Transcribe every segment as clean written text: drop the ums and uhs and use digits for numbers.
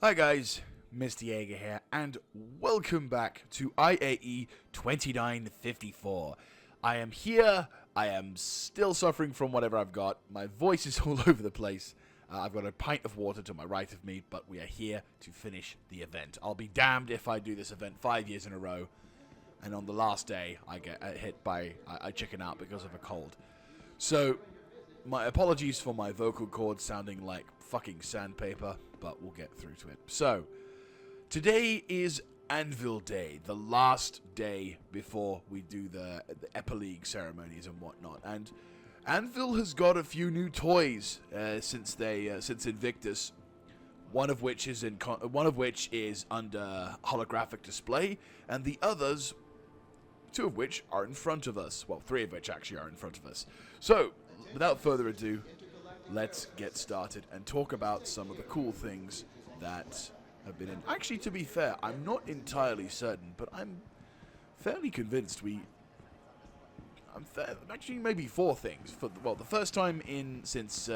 Hi guys, Mr. Jaeger here, and welcome back to IAE 2954. I am here, I am still suffering from whatever I've got, my voice is all over the place, I've got a pint of water to my right of me, but we are here to finish the event. I'll be damned if I do this event 5 years in a row, and on the last day I get hit by, I chicken out because of a cold. So, my apologies for my vocal cords sounding like fucking sandpaper, but we'll get through to it. So, today is Anvil Day, the last day before we do the Epileague ceremonies and whatnot. And Anvil has got a few new toys since Invictus. One of which is under holographic display, and the others, two of which are in front of us. Well, three of which actually are in front of us. So, without further ado, let's get started and talk about some of the cool things that have been in. Actually, to be fair, I'm not entirely certain, but I'm fairly convinced actually maybe four things. The first time in since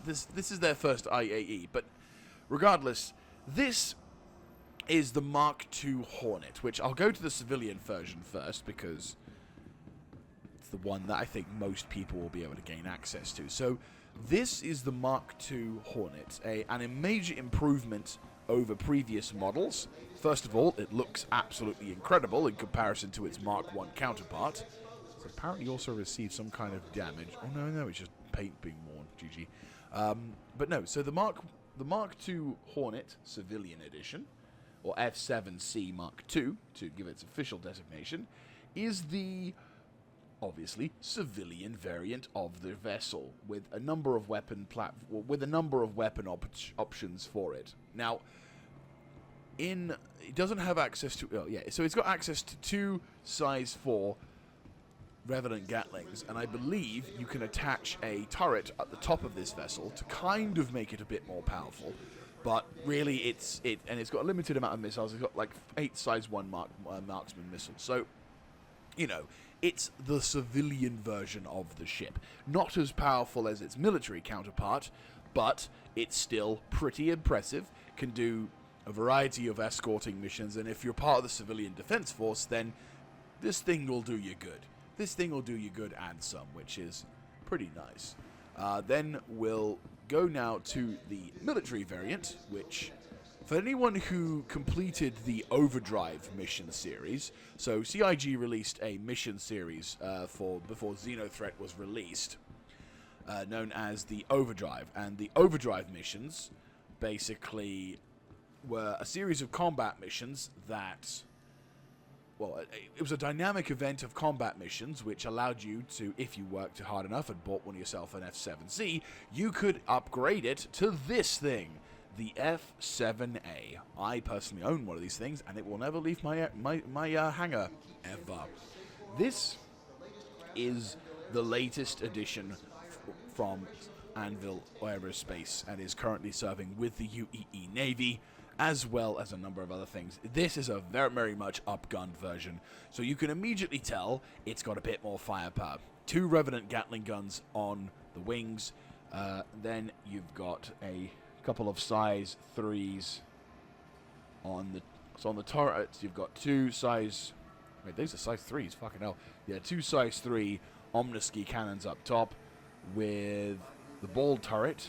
this is their first IAE, but regardless, this is the Mark II Hornet, which I'll go to the civilian version first because it's the one that I think most people will be able to gain access to. So this is the Mark II Hornet, a major improvement over previous models. First of all, it looks absolutely incredible in comparison to its Mark I counterpart. It's apparently also received some kind of damage. Oh no, it's just paint being worn. GG. But no, so the Mark II Hornet Civilian Edition, or F7C Mark II, to give its official designation, is the obviously civilian variant of the vessel with a number of weapon options for it. Now, it doesn't have access to so it's got access to two size 4 Revenant Gatlings, and I believe you can attach a turret at the top of this vessel to kind of make it a bit more powerful. But really, it's got a limited amount of missiles. It's got like 8 size 1 marksman missiles. So, you know, it's the civilian version of the ship. Not as powerful as its military counterpart, but it's still pretty impressive. Can do a variety of escorting missions, and if you're part of the civilian defense force, then this thing will do you good. This thing will do you good and some, which is pretty nice. Then we'll go now to the military variant, which, for anyone who completed the Overdrive mission series, so CIG released a mission series before Xenothreat was released, known as the Overdrive, and the Overdrive missions basically were a series of combat missions that, well, it was a dynamic event of combat missions which allowed you to, if you worked hard enough and bought one yourself an F7C, you could upgrade it to this thing, the F7A. I personally own one of these things, and it will never leave my hangar, ever. This is the latest addition from Anvil Aerospace, and is currently serving with the UEE Navy, as well as a number of other things. This is a very, very much upgunned version, so you can immediately tell it's got a bit more firepower. 2 Revenant Gatling guns on the wings, then you've got a couple of size 3s on the turrets. You've got 2 size... Wait, those are size 3s, fucking hell. Yeah, 2 size 3 Omniski cannons up top, with the ball turret,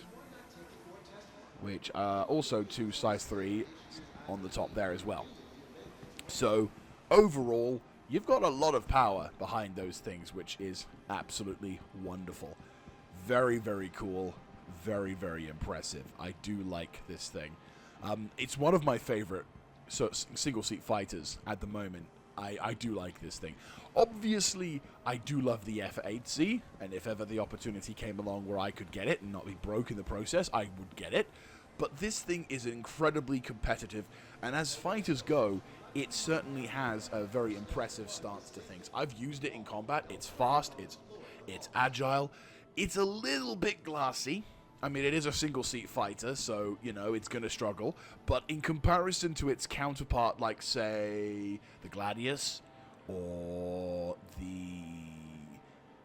which are also 2 size 3 on the top there as well. So, overall, you've got a lot of power behind those things, which is absolutely wonderful. Very, very cool. Very, very impressive. I do like this thing. It's one of my favorite single-seat fighters at the moment. I do like this thing. Obviously, I do love the F8C, and if ever the opportunity came along where I could get it and not be broke in the process, I would get it. But this thing is incredibly competitive, and as fighters go, it certainly has a very impressive stance to things. I've used it in combat. It's fast, it's agile, it's a little bit glassy. I mean, it is a single-seat fighter, so, you know, it's going to struggle. But in comparison to its counterpart, like, say, the Gladius or the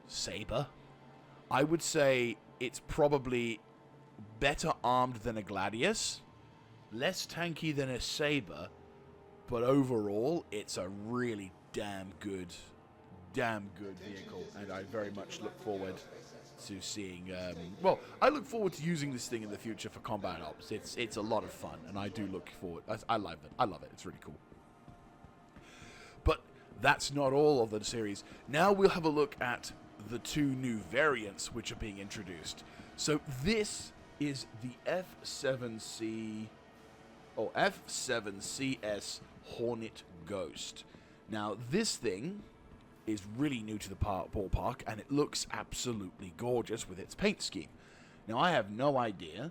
Saber, I would say it's probably better armed than a Gladius, less tanky than a Sabre, but overall, it's a really damn good vehicle, and I very much look forward to seeing. Well, I look forward to using this thing in the future for combat ops. It's a lot of fun, and I do look forward. I love it. I love it. It's really cool. But that's not all of the series. Now we'll have a look at the two new variants which are being introduced. So this is the F7C or F7CS Hornet Ghost. Now this thing is really new to the ballpark, and it looks absolutely gorgeous with its paint scheme. Now I have no idea,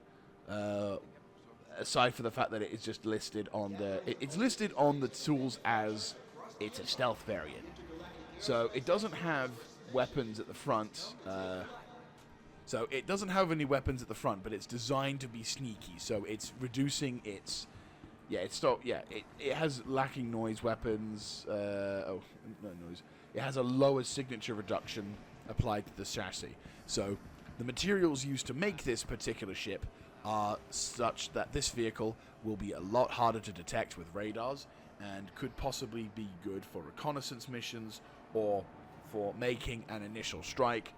aside from the fact that it is just listed on it's listed on the tools as it's a stealth variant. So it doesn't have weapons at the front. So it doesn't have any weapons at the front, but it's designed to be sneaky. So it's reducing its it has lacking noise weapons. No noise. It has a lower signature reduction applied to the chassis. So the materials used to make this particular ship are such that this vehicle will be a lot harder to detect with radars and could possibly be good for reconnaissance missions or for making an initial strike,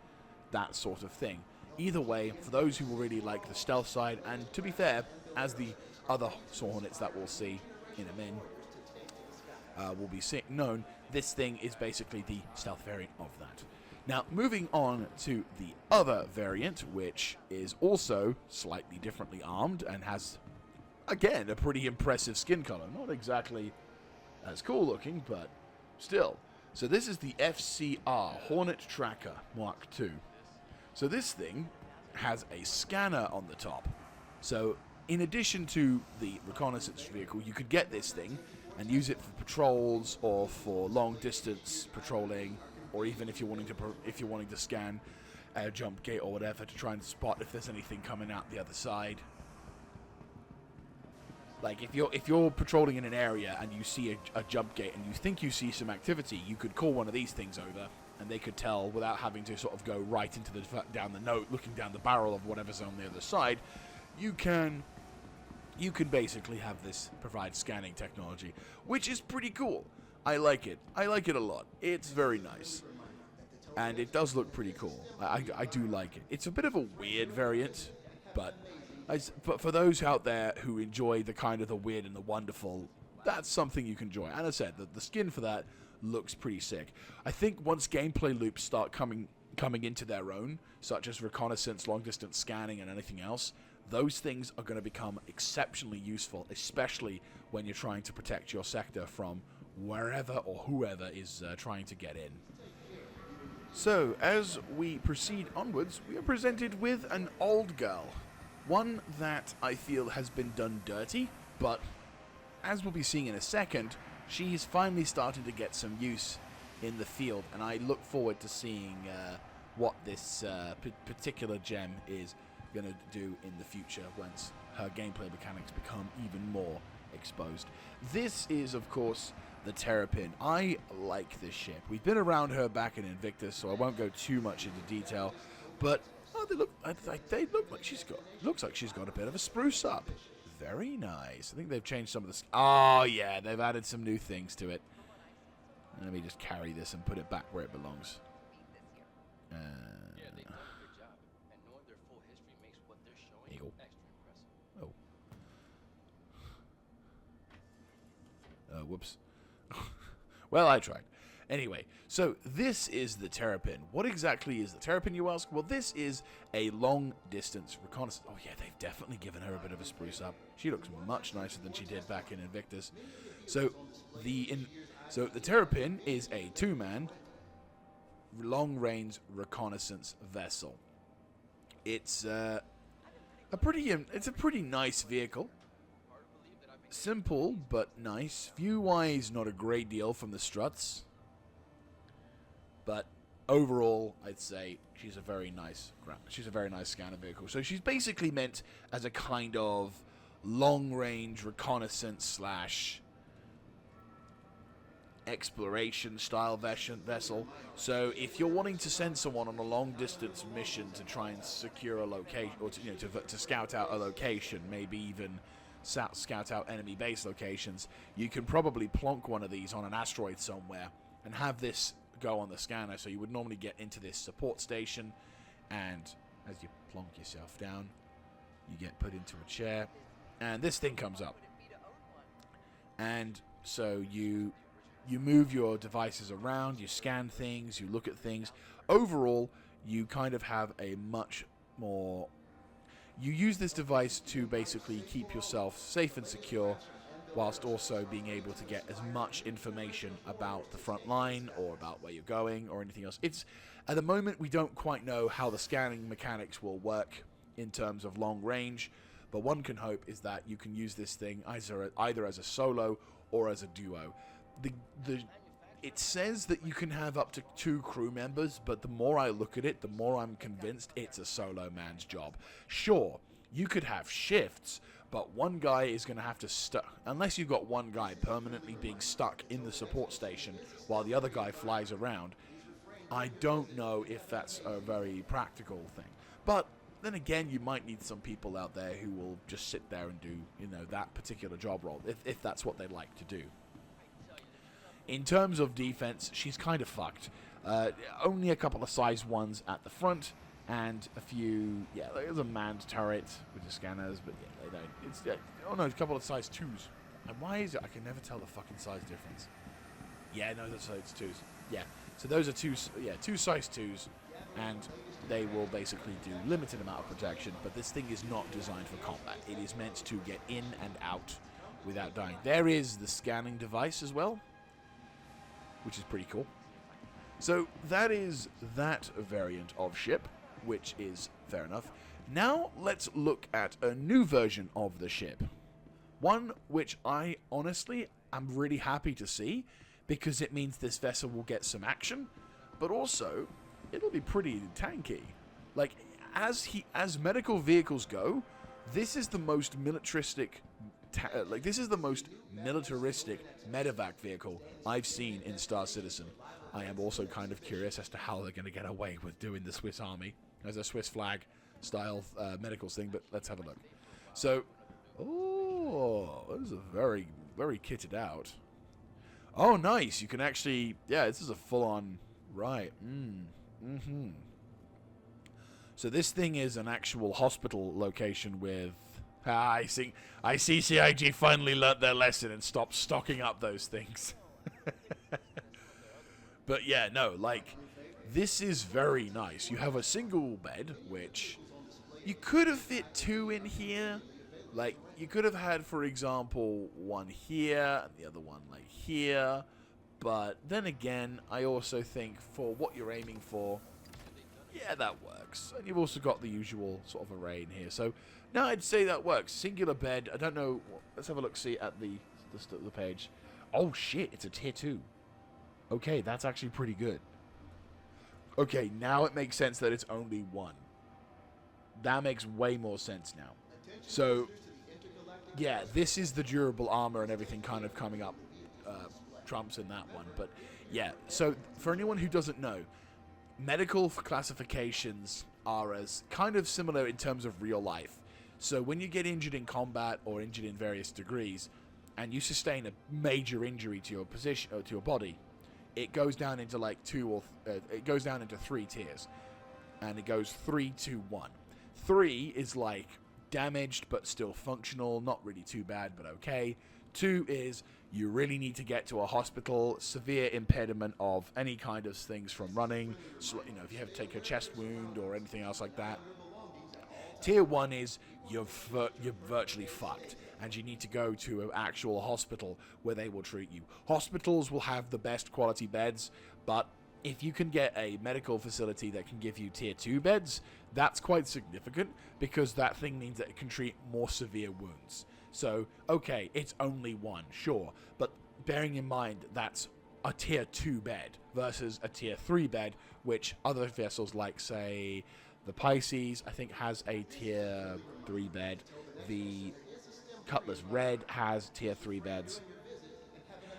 that sort of thing. Either way, for those who will really like the stealth side, and to be fair, as the other Hornets that we'll see in a min will be known, this thing is basically the stealth variant of that. Now, moving on to the other variant, which is also slightly differently armed and has, again, a pretty impressive skin color. Not exactly as cool looking, but still. So this is the FCR Hornet Tracker Mark II. So this thing has a scanner on the top. So in addition to the reconnaissance vehicle, you could get this thing and use it for patrols or for long distance patrolling, or even if you're wanting to scan a jump gate or whatever to try and spot if there's anything coming out the other side. Like if you're patrolling in an area and you see a jump gate and you think you see some activity, you could call one of these things over and they could tell without having to sort of go right into looking down the barrel of whatever's on the other side. You can basically have this provide scanning technology, which is pretty cool. I like it. I like it a lot. It's very nice. And it does look pretty cool. I do like it. It's a bit of a weird variant, but for those out there who enjoy the kind of the weird and the wonderful, that's something you can enjoy. And as I said, the skin for that looks pretty sick. I think once gameplay loops start coming into their own, such as reconnaissance, long-distance scanning, and anything else, those things are going to become exceptionally useful, especially when you're trying to protect your sector from wherever or whoever is trying to get in. So, as we proceed onwards, we are presented with an old girl. One that I feel has been done dirty, but as we'll be seeing in a second, she's finally started to get some use in the field, and I look forward to seeing what this particular gem is going to do in the future once her gameplay mechanics become even more exposed. This is, of course, the Terrapin. I like this ship. We've been around her back in Invictus, so I won't go too much into detail, but they look like she's got a bit of a spruce up. Very nice. I think they've changed some of the... Oh, yeah, they've added some new things to it. Let me just carry this and put it back where it belongs. Whoops. Well, I tried. Anyway, so this is the Terrapin. What exactly is the Terrapin, you ask? Well, this is a long-distance reconnaissance. Oh, yeah, they've definitely given her a bit of a spruce up. She looks much nicer than she did back in Invictus. So the Terrapin is a two-man long-range reconnaissance vessel. It's a pretty nice vehicle. Simple but nice. View-wise, not a great deal from the struts, but overall, I'd say she's a very nice scanner vehicle. So she's basically meant as a kind of long-range reconnaissance / exploration style vessel. So if you're wanting to send someone on a long-distance mission to try and secure a location, or to scout out a location, maybe even scout out enemy base locations, you can probably plonk one of these on an asteroid somewhere and have this go on the scanner. So you would normally get into this support station, and as you plonk yourself down, you get put into a chair, and this thing comes up. And so you move your devices around, you scan things, you look at things. Overall, you kind of have a much more... You use this device to basically keep yourself safe and secure, whilst also being able to get as much information about the front line or about where you're going or anything else. It's at the moment, we don't quite know how the scanning mechanics will work in terms of long range, but one can hope is that you can use this thing either as a solo or as a duo. It says that you can have up to 2 crew members, but the more I look at it, the more I'm convinced it's a solo man's job. Sure, you could have shifts, but one guy is going to have to unless you've got one guy permanently being stuck in the support station while the other guy flies around. I don't know if that's a very practical thing. But then again, you might need some people out there who will just sit there and do, that particular job role, if that's what they'd like to do. In terms of defense, she's kind of fucked. Only a couple of size 1s at the front, and a few... Yeah, there's a manned turret with the scanners, but yeah, they don't... oh no, a couple of size 2s. And why is it? I can never tell the fucking size difference. Yeah, no, that's size 2s. Yeah, so those are two size 2s, and they will basically do limited amount of protection, but this thing is not designed for combat. It is meant to get in and out without dying. There is the scanning device as well, which is pretty cool. So that is that variant of ship, which is fair enough. Now let's look at a new version of the ship. One which I honestly am really happy to see, because it means this vessel will get some action, but also it'll be pretty tanky. Like, as medical vehicles go, this is the most militaristic medevac vehicle I've seen in Star Citizen. I am also kind of curious as to how they're going to get away with doing the Swiss Army as a Swiss flag style medicals thing, but let's have a look. So, this is a very, very kitted out. Oh, nice. You can actually, this is a full-on, right. So this thing is an actual hospital location with... I see CIG finally learnt their lesson and stopped stocking up those things. But yeah, no, like, this is very nice. You have a single bed, which you could have fit 2 in here. Like, you could have had, for example, one here and the other one, like, here. But then again, I also think for what you're aiming for, yeah, that works. And you've also got the usual sort of array in here. So, now I'd say that works. Singular bed. I don't know. Let's have a look, see at the page. Oh, shit. It's a tier 2. Okay, that's actually pretty good. Okay, now it makes sense that it's only 1. That makes way more sense now. So, yeah, this is the durable armor and everything kind of coming up. Trumps in that one. But, yeah. So, for anyone who doesn't know, medical classifications are as kind of similar in terms of real life. So when you get injured in combat or injured in various degrees, and you sustain a major injury to your position or to your body, it goes down into like it goes down into 3 tiers, and it goes 3, 2, 1. 3 is like damaged but still functional, not really too bad but okay. 2 is you really need to get to a hospital, severe impediment of any kind of things from running, so, if you have to take a chest wound or anything else like that. Tier 1 is you're virtually fucked, and you need to go to an actual hospital where they will treat you. Hospitals will have the best quality beds, but if you can get a medical facility that can give you tier 2 beds, that's quite significant, because that thing means that it can treat more severe wounds. So, okay, it's only 1, sure, but bearing in mind that's a tier 2 bed versus a tier 3 bed, which other vessels like, say, the Pisces, I think, has a tier 3 bed. The Cutlass Red has tier 3 beds.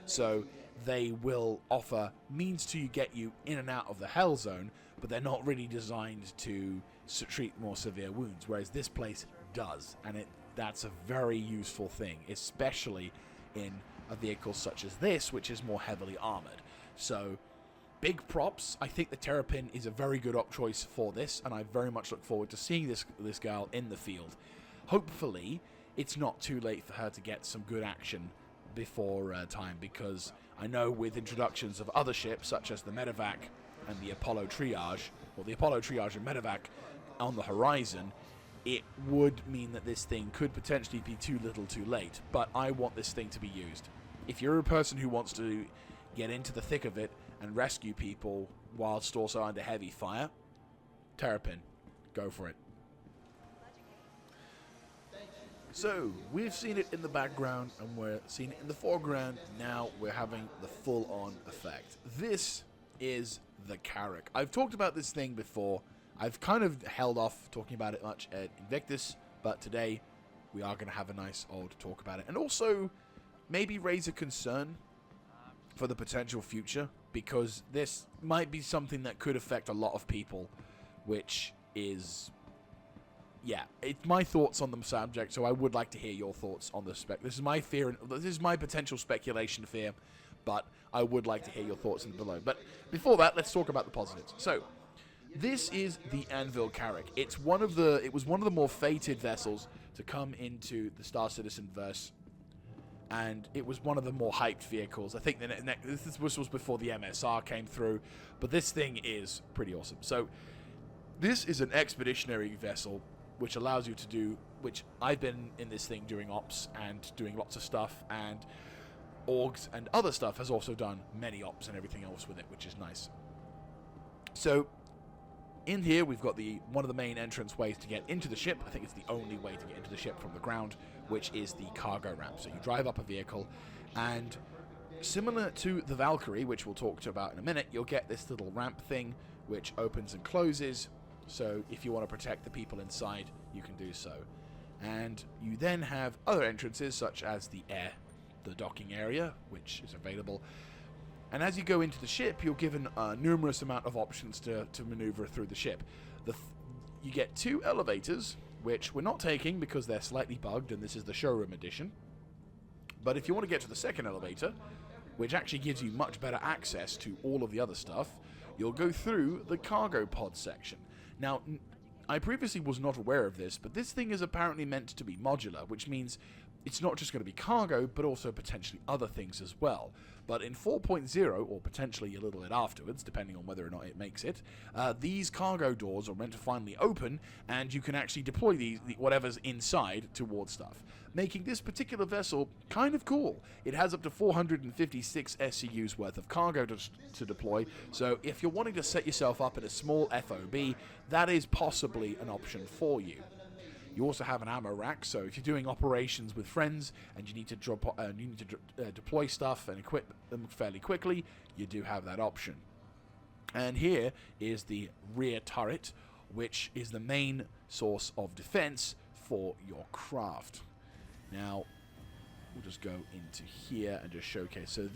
So they will offer means to get you in and out of the hell zone, but they're not really designed to treat more severe wounds, whereas this place does. And that's a very useful thing, especially in a vehicle such as this, which is more heavily armored. So, big props. I think the Terrapin is a very good choice for this, and I very much look forward to seeing this gal in the field. Hopefully, it's not too late for her to get some good action before time, because I know with introductions of other ships, such as the Medevac and the Apollo Triage, or the Apollo Triage and Medevac on the horizon, it would mean that this thing could potentially be too little too late, but I want this thing to be used. If you're a person who wants to get into the thick of it and rescue people whilst also under heavy fire, Terrapin, go for it. So, we've seen it in the background and we're seeing it in the foreground. Now we're having the full-on effect. This is the Carrack. I've talked about this thing before. I've kind of held off talking about it much at Invictus, but today we are going to have a nice old talk about it. And also, maybe raise a concern for the potential future, because this might be something that could affect a lot of people, which is... yeah, it's my thoughts on the subject, so I would like to hear your thoughts on the spec. This is my fear, this is my potential speculation fear, but I would like to hear your thoughts below. But before that, let's talk about the positives. So, this is the Anvil Carrack. It was one of the more fated vessels to come into the Star Citizen verse, and it was one of the more hyped vehicles. I think this was before the MSR came through, but this thing is pretty awesome. So, this is an expeditionary vessel, which allows you to do, which I've been in this thing during ops and doing lots of stuff, and orgs and other stuff has also done many ops and everything else with it, which is nice. So, in here we've got one of the main entrance ways to get into the ship. I think it's the only way to get into the ship from the ground, which is the cargo ramp. So you drive up a vehicle, and similar to the Valkyrie, which we'll talk about in a minute, you'll get this little ramp thing, which opens and closes. So if you want to protect the people inside, you can do so. And you then have other entrances, such as the docking area, which is available. And as you go into the ship, you're given a numerous amount of options to maneuver through the ship. You get 2 elevators, which we're not taking because they're slightly bugged, and this is the showroom edition. But if you want to get to the second elevator, which actually gives you much better access to all of the other stuff, you'll go through the cargo pod section. Now, I previously was not aware of this, but this thing is apparently meant to be modular, which means it's not just going to be cargo, but also potentially other things as well. But in 4.0, or potentially a little bit afterwards, depending on whether or not it makes it, these cargo doors are meant to finally open, and you can actually deploy whatever's inside towards stuff, making this particular vessel kind of cool. It has up to 456 SCUs worth of cargo to deploy, so if you're wanting to set yourself up in a small FOB, that is possibly an option for you. You also have an ammo rack, so if you're doing operations with friends and you need to deploy stuff and equip them fairly quickly, you do have that option. And here is the rear turret, which is the main source of defense for your craft. Now, we'll just go into here and just showcase. So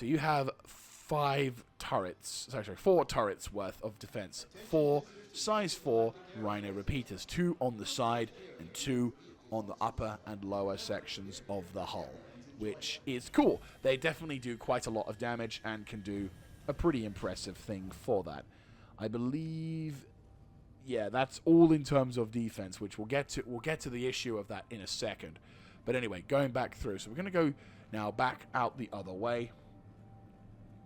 you have 4 turrets worth of defense. 4 size 4 Rhino repeaters, 2 on the side and 2 on the upper and lower sections of the hull, which is cool. They definitely do quite a lot of damage and can do a pretty impressive thing for that. I believe, yeah, that's all in terms of defense, which we'll get to the issue of that in a second. But anyway, going back through. So we're going to go now back out the other way,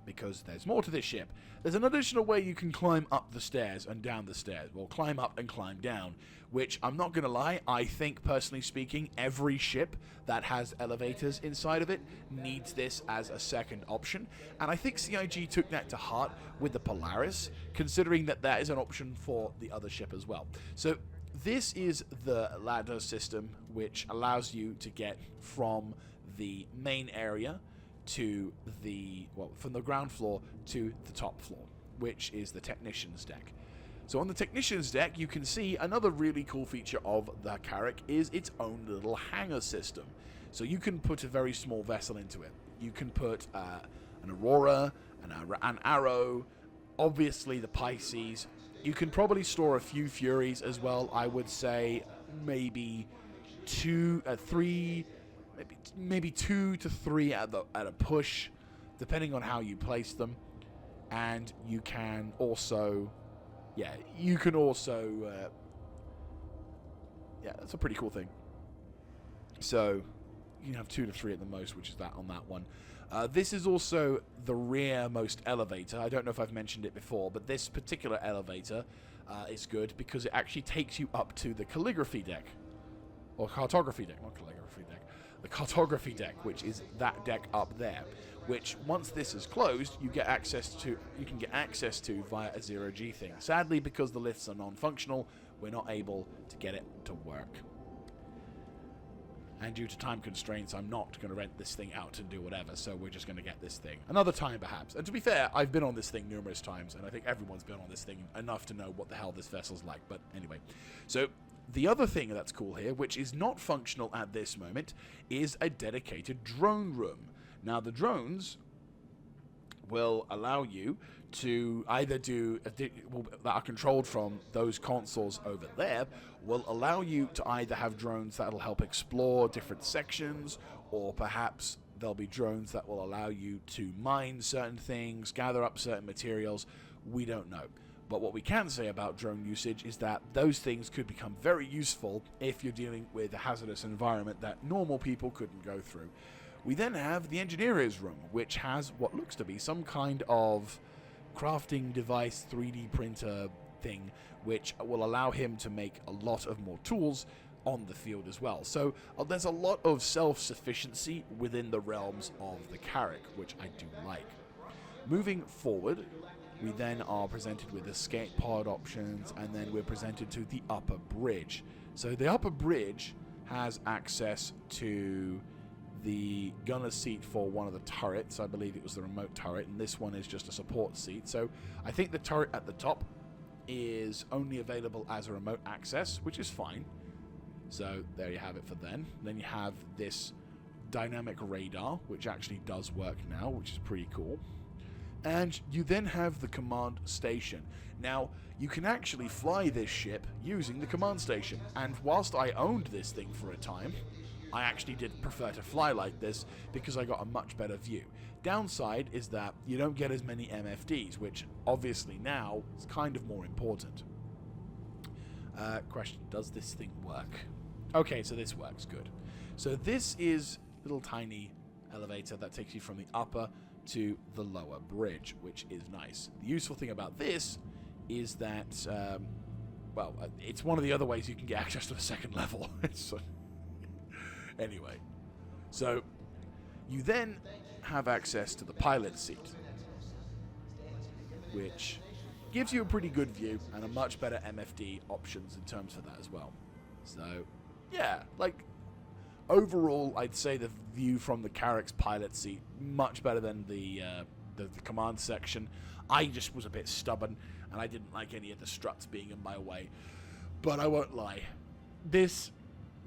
because there's more to this ship. There's an additional way you can climb up the stairs and down the stairs. Well, climb up and climb down, which I'm not going to lie, I think, personally speaking, every ship that has elevators inside of it needs this as a second option. And I think CIG took that to heart with the Polaris, considering that that is an option for the other ship as well. So this is the ladder system, which allows you to get from the main area to from the ground floor to the top floor, which is the technician's deck. So on the technician's deck, you can see another really cool feature of the Carrack is its own little hangar system. So you can put a very small vessel into it. You can put an Aurora, an Arrow, obviously the Pisces. You can probably store a few Furies as well. I would say maybe 2, 3, maybe 2 to 3 at a push, depending on how you place them. And you can also, yeah, that's a pretty cool thing. So you can have 2 to 3 at the most, which is that on that one. This is also the rearmost elevator. I don't know if I've mentioned it before, but this particular elevator is good because it actually takes you up to the calligraphy deck. Or cartography deck, not calligraphy deck. The cartography deck, which is that deck up there. Which, once this is closed, you can get access to via a zero-G thing. Sadly, because the lifts are non-functional, we're not able to get it to work. And due to time constraints, I'm not going to rent this thing out and do whatever, so we're just going to get this thing. Another time, perhaps. And to be fair, I've been on this thing numerous times, and I think everyone's been on this thing enough to know what the hell this vessel's like. But anyway. So, the other thing that's cool here, which is not functional at this moment, is a dedicated drone room. Now, the drones will allow you to either that are controlled from those consoles over there, will allow you to either have drones that will help explore different sections, or perhaps there'll be drones that will allow you to mine certain things, gather up certain materials. We don't know. But what we can say about drone usage is that those things could become very useful if you're dealing with a hazardous environment that normal people couldn't go through. We then have the engineer's room, which has what looks to be some kind of crafting device 3D printer thing, which will allow him to make a lot of more tools on the field as well. So there's a lot of self-sufficiency within the realms of the Carrack, which I do like. Moving forward, we then are presented with escape pod options, and then we're presented to the upper bridge. So the upper bridge has access to the gunner seat for one of the turrets. I believe it was the remote turret, and this one is just a support seat. So I think the turret at the top is only available as a remote access, which is fine. So there you have it for then. Then you have this dynamic radar, which actually does work now, which is pretty cool. And you then have the command station. Now, you can actually fly this ship using the command station. And whilst I owned this thing for a time, I actually did prefer to fly like this because I got a much better view. Downside is that you don't get as many MFDs, which obviously now is kind of more important. Question, does this thing work? Okay, so this works, good. So this is a little tiny elevator that takes you from the upper to the lower bridge, which is nice. The useful thing about this is that, it's one of the other ways you can get access to the second level. Anyway, so you then have access to the pilot seat, which gives you a pretty good view and a much better MFD options in terms of that as well. So, yeah, like, overall, I'd say the view from the Carrack's pilot seat much better than the command section. I just was a bit stubborn, and I didn't like any of the struts being in my way. But I won't lie, this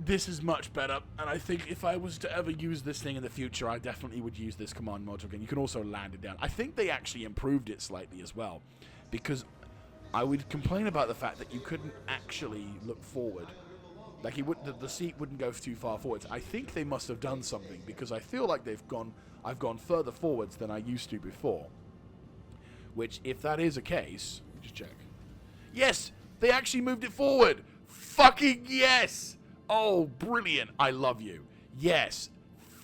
is much better, and I think if I was to ever use this thing in the future, I definitely would use this command module again. You can also land it down. I think they actually improved it slightly as well, because I would complain about the fact that you couldn't actually look forward. Like, the seat wouldn't go too far forwards. I think they must have done something, because I feel like I've gone further forwards than I used to before. Which, if that is a case, let me just check. Yes, they actually moved it forward. Fucking yes! Oh, brilliant. I love you. Yes.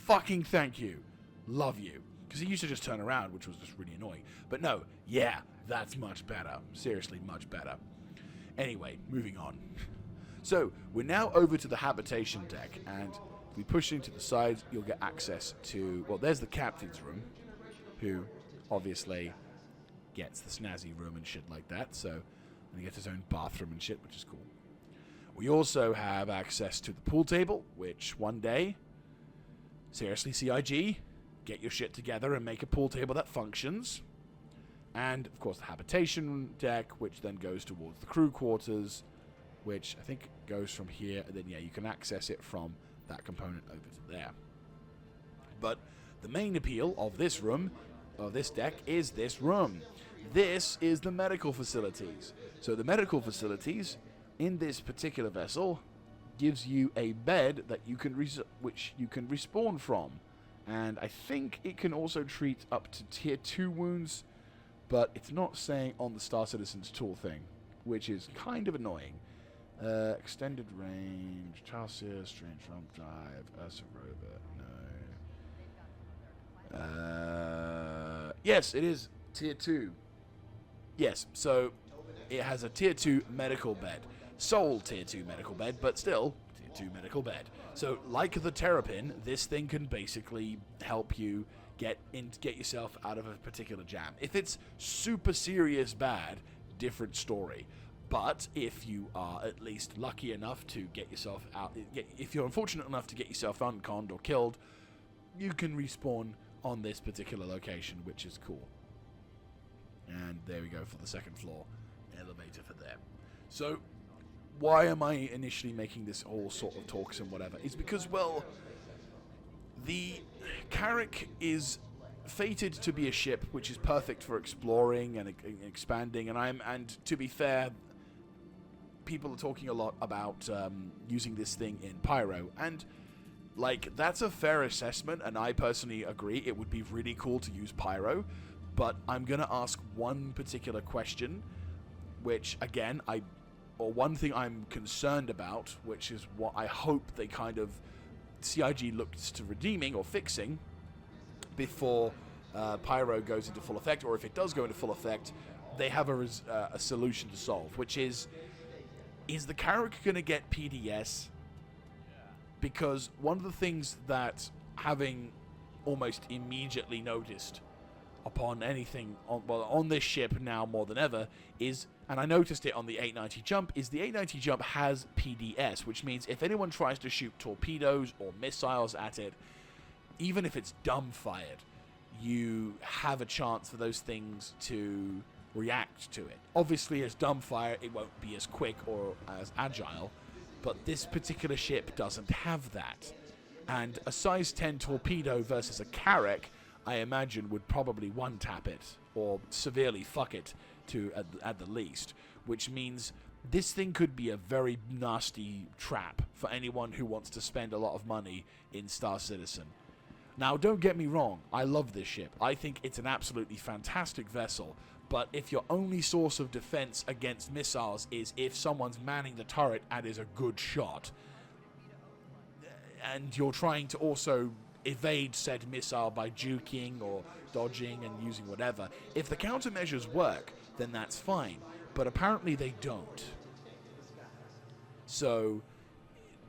Fucking thank you. Love you. Because it used to just turn around, which was just really annoying. But no, yeah, that's much better. Seriously, much better. Anyway, moving on. So, we're now over to the habitation deck, and if we push into the sides, you'll get access to, well, there's the captain's room, who obviously gets the snazzy room and shit like that, so, and he gets his own bathroom and shit, which is cool. We also have access to the pool table, which one day, seriously, CIG, get your shit together and make a pool table that functions. And, of course, the habitation deck, which then goes towards the crew quarters, which I think goes from here, and then, yeah, you can access it from that component over to there. But the main appeal of this room, of this deck, is this room. This is the medical facilities. So the medical facilities in this particular vessel gives you a bed that you can which you can respawn from. And I think it can also treat up to tier 2 wounds, but it's not saying on the Star Citizen's tool thing, which is kind of annoying. Extended range, Chalcia, Strange Rump Drive, Ursa Rover, no. Yes, it is tier 2. Yes, so it has a tier 2 medical bed. Sole tier 2 medical bed, but still tier 2 medical bed. So, like the Terrapin, this thing can basically help you get yourself out of a particular jam. If it's super serious bad, different story. But if you are at least lucky enough to get yourself out, if you're unfortunate enough to get yourself unconned or killed, you can respawn on this particular location, which is cool. And there we go for the second floor elevator for them. So, why am I initially making this all sort of talks and whatever? Is because, well, the Carrack is fated to be a ship which is perfect for exploring and expanding, and to be fair, people are talking a lot about using this thing in Pyro, and like, that's a fair assessment, and I personally agree. It would be really cool to use Pyro, but I'm gonna ask one particular question, which again, one thing I'm concerned about, which is what I hope they kind of CIG looks to redeeming or fixing before Pyro goes into full effect, or if it does go into full effect, they have a solution to solve, which is the Carrack going to get PDS? Because one of the things that, having almost immediately noticed upon anything on this ship now more than ever is, and I noticed it on the 890 jump, is the 890 jump has PDS, which means if anyone tries to shoot torpedoes or missiles at it, even if it's dumb-fired, you have a chance for those things to react to it. Obviously, as dumbfire, it won't be as quick or as agile, but this particular ship doesn't have that. And a size 10 torpedo versus a Carrack, I imagine, would probably one-tap it, or severely fuck it to at the least, which means this thing could be a very nasty trap for anyone who wants to spend a lot of money in Star Citizen. Now, don't get me wrong, I love this ship. I think it's an absolutely fantastic vessel, but if your only source of defense against missiles is if someone's manning the turret and is a good shot, and you're trying to also evade said missile by juking or dodging and using whatever, if the countermeasures work, then that's fine, but apparently they don't. So,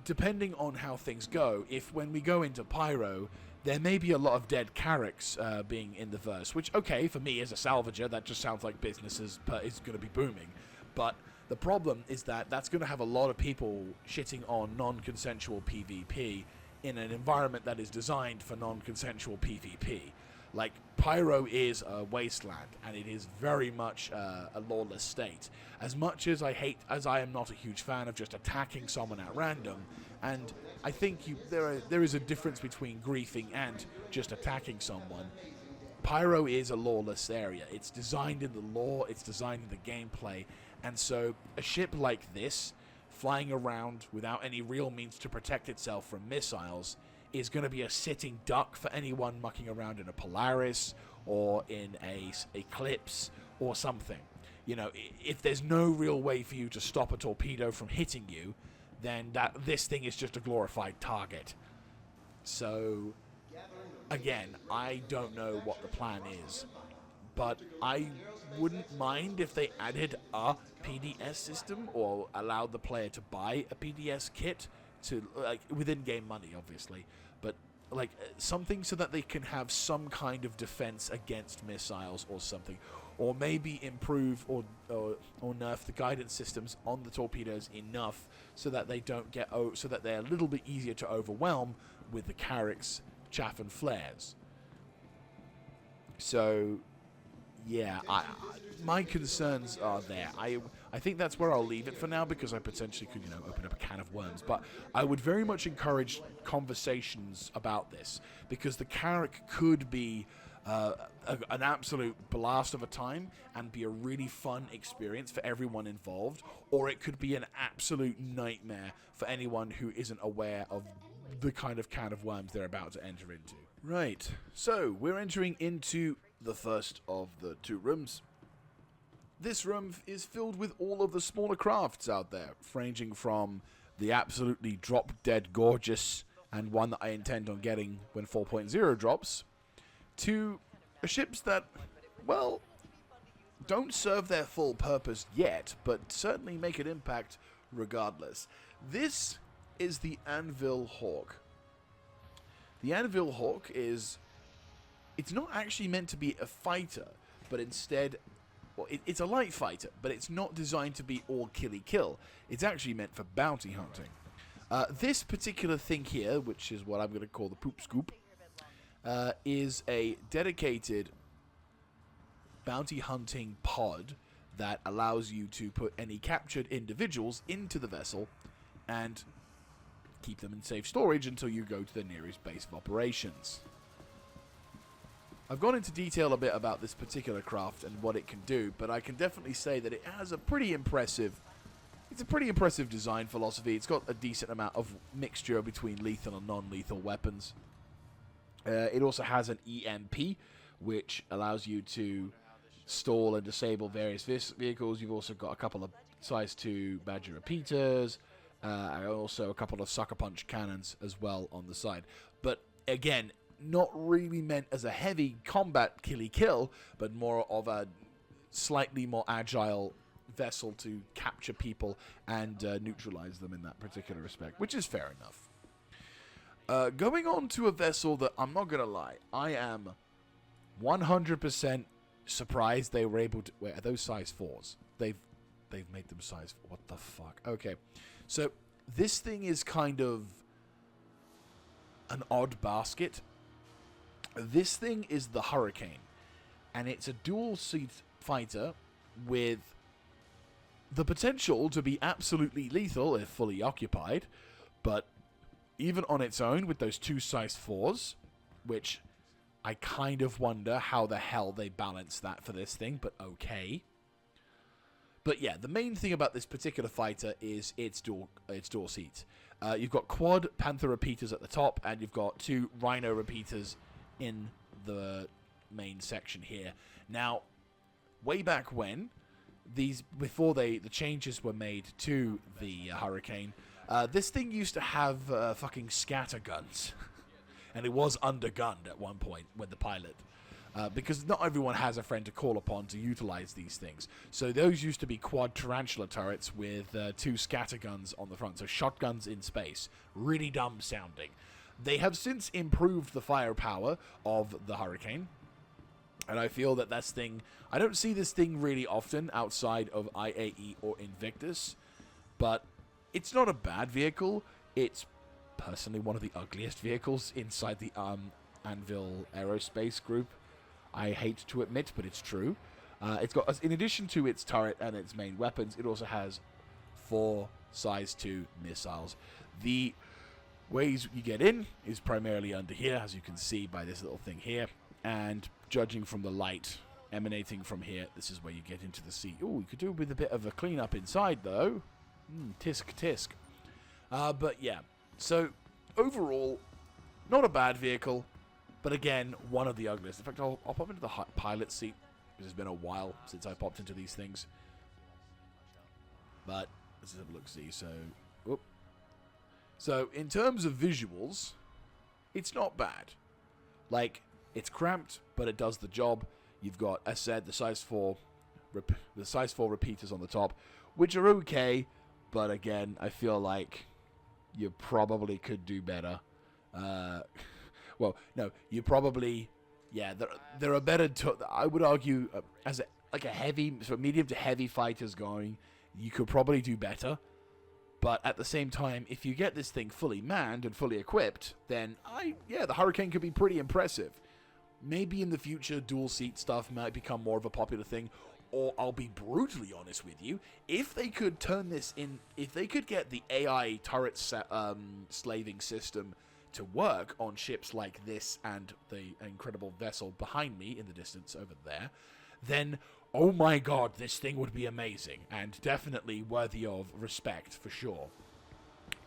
depending on how things go, if when we go into Pyro, there may be a lot of dead Carracks being in the verse, which, okay, for me as a salvager, that just sounds like business is going to be booming. But the problem is that that's going to have a lot of people shitting on non-consensual PvP in an environment that is designed for non-consensual PvP. Like, Pyro is a wasteland, and it is very much a lawless state. As much as I am not a huge fan of just attacking someone at random, and I think there is a difference between griefing and just attacking someone. Pyro is a lawless area. It's designed in the lore, it's designed in the gameplay, and so a ship like this, flying around without any real means to protect itself from missiles, is going to be a sitting duck for anyone mucking around in a Polaris or in a Eclipse or something. You know, if there's no real way for you to stop a torpedo from hitting you, then this thing is just a glorified target. So, again, I don't know what the plan is, but I wouldn't mind if they added a PDS system or allowed the player to buy a PDS kit to, like, within game money, obviously, but like something so that they can have some kind of defense against missiles or something, or maybe improve or nerf the guidance systems on the torpedoes enough so that they don't get so that they're a little bit easier to overwhelm with the Carrack's chaff and flares. So, yeah, my concerns are there. I think that's where I'll leave it for now, because I potentially could, open up a can of worms. But I would very much encourage conversations about this, because the Carrack could be an absolute blast of a time and be a really fun experience for everyone involved, or it could be an absolute nightmare for anyone who isn't aware of the kind of can of worms they're about to enter into. Right, so we're entering into the first of the two rooms. This room is filled with all of the smaller crafts out there, ranging from the absolutely drop-dead gorgeous, and one that I intend on getting when 4.0 drops, to ships that, well, don't serve their full purpose yet, but certainly make an impact regardless. This is the Anvil Hawk. The Anvil Hawk is... it's not actually meant to be a fighter, but instead... well, it's a light fighter, but it's not designed to be all killy-kill. It's actually meant for bounty hunting. This particular thing here, which is what I'm going to call the poop scoop, is a dedicated bounty hunting pod that allows you to put any captured individuals into the vessel and keep them in safe storage until you go to the nearest base of operations. I've gone into detail a bit about this particular craft and what it can do, but I can definitely say that it has a pretty impressive... it's a pretty impressive design philosophy. It's got a decent amount of mixture between lethal and non-lethal weapons. It also has an EMP, which allows you to stall and disable various vehicles. You've also got a couple of size 2 Badger repeaters, and also a couple of sucker punch cannons as well on the side. But again, not really meant as a heavy combat killy-kill, but more of a slightly more agile vessel to capture people and neutralize them in that particular respect, which is fair enough. Going on to a vessel that, I'm not going to lie, I am 100% surprised they were able to... wait, are those size 4s? They've made them size 4. What the fuck? Okay. So, this thing is kind of an odd basket. This thing is the Hurricane, and it's a dual-seat fighter with the potential to be absolutely lethal if fully occupied, but even on its own with those 2 size 4s, which I kind of wonder how the hell they balance that for this thing, but okay. But yeah, the main thing about this particular fighter is its dual seats. You've got quad Panther repeaters at the top, and you've got 2 Rhino repeaters in the main section here. Now, way back when, before the changes were made to the Hurricane, this thing used to have fucking scatter guns. And it was undergunned at one point with the pilot. Because not everyone has a friend to call upon to utilize these things. So those used to be quad tarantula turrets with 2 scatter guns on the front. So shotguns in space. Really dumb sounding. They have since improved the firepower of the Hurricane. And I feel that this thing... I don't see this thing really often outside of IAE or Invictus. But it's not a bad vehicle. It's personally one of the ugliest vehicles inside the Anvil Aerospace group. I hate to admit, but it's true. It's got, in addition to its turret and its main weapons, it also has 4 size 2 missiles. The ways you get in is primarily under here, as you can see by this little thing here. And judging from the light emanating from here, this is where you get into the sea. Ooh, you could do with a bit of a cleanup inside, though. Tisk, tisk. But yeah, so overall, not a bad vehicle. But again, one of the ugliest. In fact, I'll pop into the pilot seat, because it's been a while since I popped into these things. But let's have a look-see. So, in terms of visuals, it's not bad. Like, it's cramped, but it does the job. You've got, as said, the size 4 repeaters on the top, which are okay. But again, I feel like you probably could do better. Well, no, you probably, yeah, there are better, I would argue, as a heavy, so medium to heavy fighters going, you could probably do better. But at the same time, if you get this thing fully manned and fully equipped, then, the Hurricane could be pretty impressive. Maybe in the future, dual seat stuff might become more of a popular thing. Or I'll be brutally honest with you, if they could turn this in, if they could get the AI turret slaving system to work on ships like this and the incredible vessel behind me in the distance over there, then, oh my god, this thing would be amazing, and definitely worthy of respect, for sure.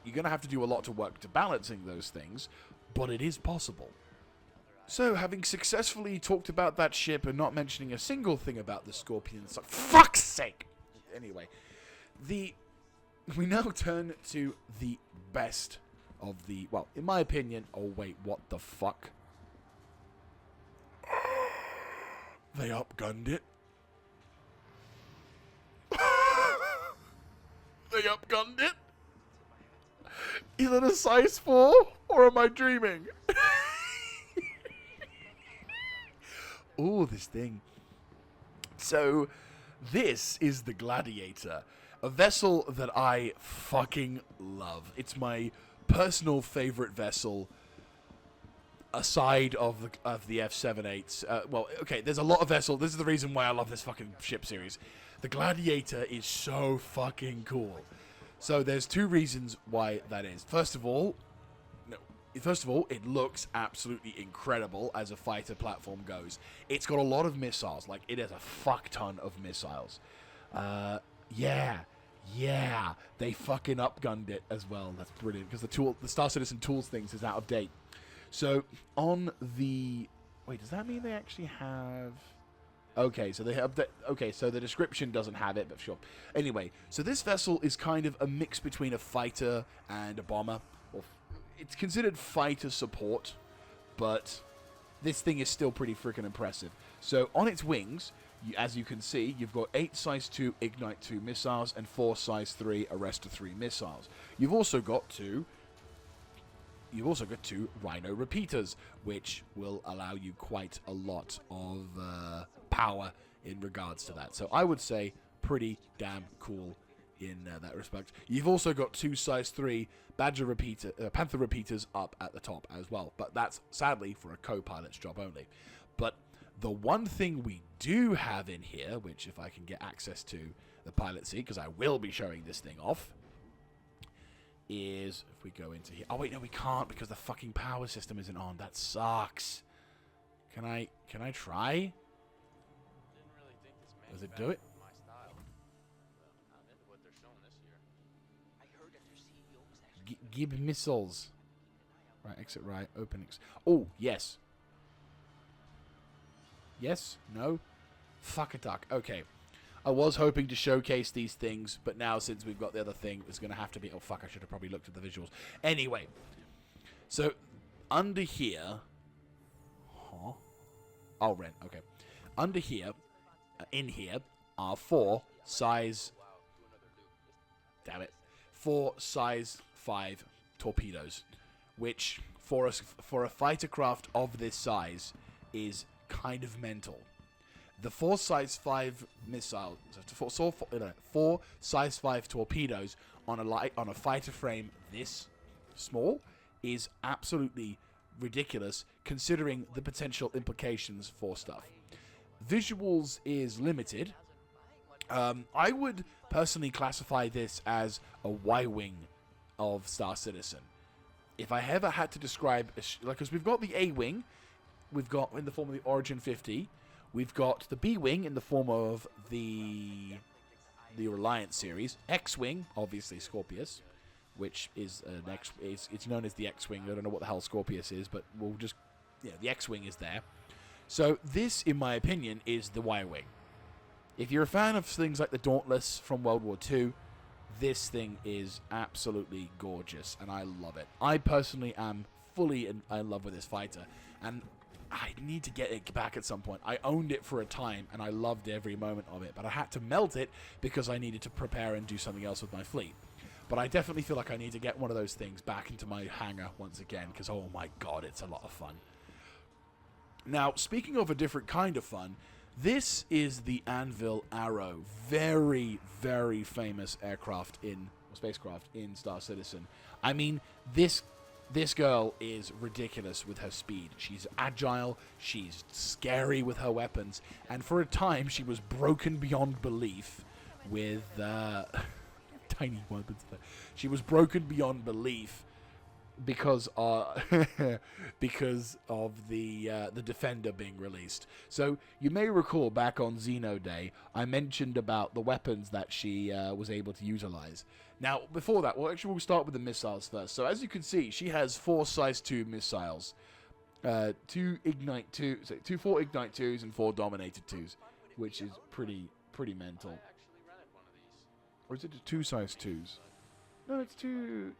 You're going to have to do a lot to work to balancing those things, but it is possible. So, having successfully talked about that ship and not mentioning a single thing about the Scorpions, like, fuck's sake! Anyway, we now turn to the best of the, well, in my opinion, oh wait, what the fuck? They upgunned it. They upgunned it? Is it a size 4? Or am I dreaming? Ooh, this thing. So, this is the Gladiator. A vessel that I fucking love. It's my personal favorite vessel, aside of the F-78s. Well, okay, there's a lot of vessels. This is the reason why I love this fucking ship series. The Gladiator is so fucking cool. So there's two reasons why that is. First of all, it looks absolutely incredible as a fighter platform goes. It's got a lot of missiles. Like, it has a fuck ton of missiles. Yeah, they fucking upgunned it as well. That's brilliant, because the Star Citizen Tools things is out of date. So, on the... Wait, does that mean they actually have... Okay, so they have... Okay, so the description doesn't have it, but sure. Anyway, so this vessel is kind of a mix between a fighter and a bomber. It's considered fighter support, but this thing is still pretty freaking impressive. So, on its wings... As you can see, you've got 8 size 2 Ignite 2 missiles and 4 size 3 Arrestor 3 missiles. You've also got two Rhino repeaters, which will allow you quite a lot of power in regards to that. So I would say pretty damn cool in that respect. You've also got 2 size 3 Panther repeaters up at the top as well, but that's sadly for a co-pilot's job only. But the one thing we do have in here, which if I can get access to the pilot seat, because I will be showing this thing off, is if we go into here. Oh wait, no, we can't because the fucking power system isn't on. That sucks. Can I try? Does it do it? Gib missiles. Right, exit right, open exit. Oh, yes. Yes? No? Fuck a duck. Okay. I was hoping to showcase these things, but now since we've got the other thing, it's going to have to be... Oh, fuck, I should have probably looked at the visuals. Anyway. So, under here... Huh? Oh, Ren. Okay. Under here, in here, are 4 size... Damn it. 4 size 5 torpedoes, which, for a fighter craft of this size, is... kind of mental. The 4 size 5 missiles, 4 size 5 torpedoes on a fighter frame this small is absolutely ridiculous, considering the potential implications for stuff. Visuals is limited. I would personally classify this as a Y-wing of Star Citizen. If I ever had to describe, because we've got the A-wing. We've got in the form of the Origin 50. We've got the B-Wing in the form of the Reliance series. X-Wing, obviously Scorpius, which is it's known as the X-Wing. I don't know what the hell Scorpius is, but we'll just... Yeah, the X-Wing is there. So this, in my opinion, is the Y-Wing. If you're a fan of things like the Dauntless from World War II, this thing is absolutely gorgeous, and I love it. I personally am fully in love with this fighter, and I need to get it back at some point. I owned it for a time, and I loved every moment of it, but I had to melt it because I needed to prepare and do something else with my fleet. But I definitely feel like I need to get one of those things back into my hangar once again, because, oh my god, it's a lot of fun. Now, speaking of a different kind of fun, this is the Anvil Arrow. Very, very famous spacecraft in Star Citizen. I mean, this girl is ridiculous with her speed. She's agile, she's scary with her weapons, and for a time she was broken beyond belief with tiny weapons. She was broken beyond belief because because of the Defender being released. So you may recall back on Xeno Day, I mentioned about the weapons that she was able to utilize. Now, before that, we'll start with the missiles first. So as you can see, she has 4 size 2 missiles, 4 Ignite 2s and 4 Dominated 2s, which is pretty mental. Or is it 2 size 2s? No, it's 2.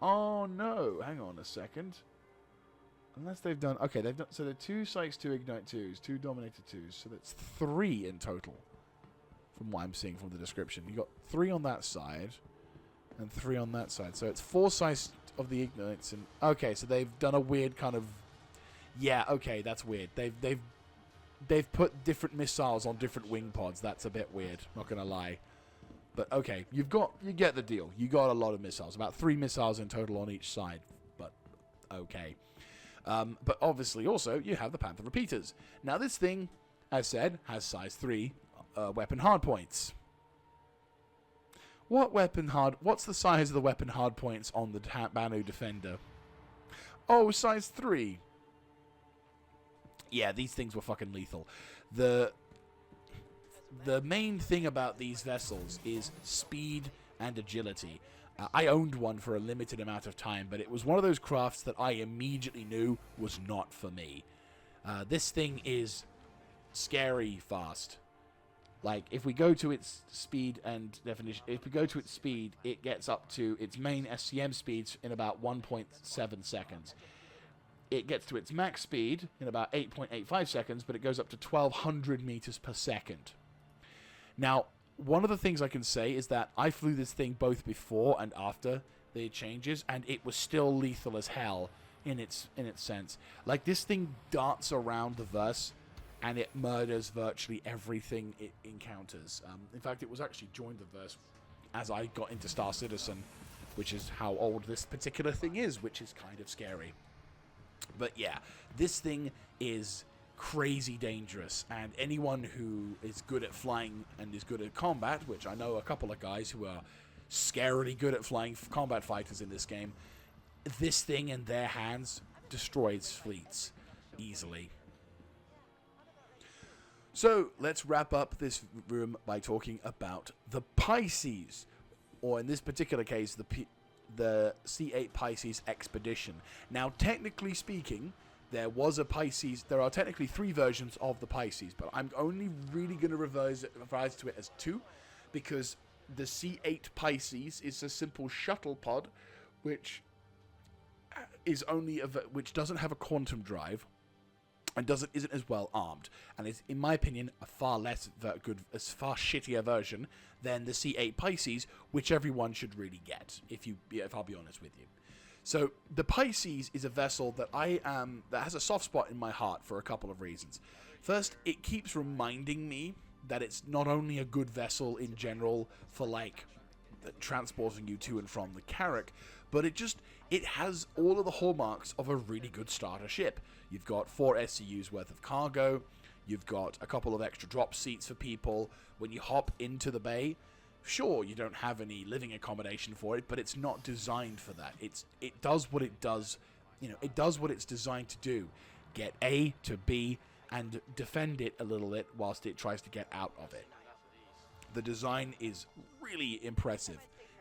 Oh no! Hang on a second. Unless they've done they've done so. They're 2 size 2 Ignite 2s, 2 Dominated 2s, so that's 3 in total. From what I'm seeing from the description, you got 3 on that side, and 3 on that side. So it's 4 size of the Ignites, and so they've done a weird kind of that's weird. They've put different missiles on different wing pods. That's a bit weird. Not gonna lie. But okay, you get the deal. You got a lot of missiles, about 3 missiles in total on each side. But okay, but obviously also you have the Panther repeaters. Now this thing, as said, has size 3 weapon hardpoints. What's the size of the weapon hardpoints on the Banu Defender? Oh, size 3. Yeah, these things were fucking lethal. The main thing about these vessels is speed and agility. I owned one for a limited amount of time, but it was one of those crafts that I immediately knew was not for me. This thing is scary fast. Like, if we go to its speed and definition, it gets up to its main SCM speeds in about 1.7 seconds. It gets to its max speed in about 8.85 seconds, but it goes up to 1,200 meters per second. Now, one of the things I can say is that I flew this thing both before and after the changes, and it was still lethal as hell in its sense. Like, this thing darts around the verse, and it murders virtually everything it encounters. In fact, it was actually joined the verse as I got into Star Citizen, which is how old this particular thing is, which is kind of scary. But yeah, this thing is crazy dangerous, and anyone who is good at flying and is good at combat, which I know a couple of guys who are scarily good at flying combat fighters in this game, this thing in their hands destroys fleets easily. So let's wrap up this room by talking about the Pisces, or in this particular case, the C8 Pisces Expedition. Now, technically speaking, there are technically 3 versions of the Pisces, but I'm only really going to revise to it as 2, because the C8 Pisces is a simple shuttle pod, which doesn't have a quantum drive, and isn't as well armed, and is, in my opinion, a far far shittier version than the C8 Pisces, which everyone should really get, if I'll be honest with you. So the Pisces is a vessel that that has a soft spot in my heart for a couple of reasons. First, it keeps reminding me that it's not only a good vessel in general for transporting you to and from the Carrack, but it has all of the hallmarks of a really good starter ship. You've got 4 SCUs worth of cargo. You've got a couple of extra drop seats for people. When you hop into the bay, sure, you don't have any living accommodation for it, but it's not designed for that. It does what it does. It does what it's designed to do. Get A to B and defend it a little bit whilst it tries to get out of it. The design is really impressive,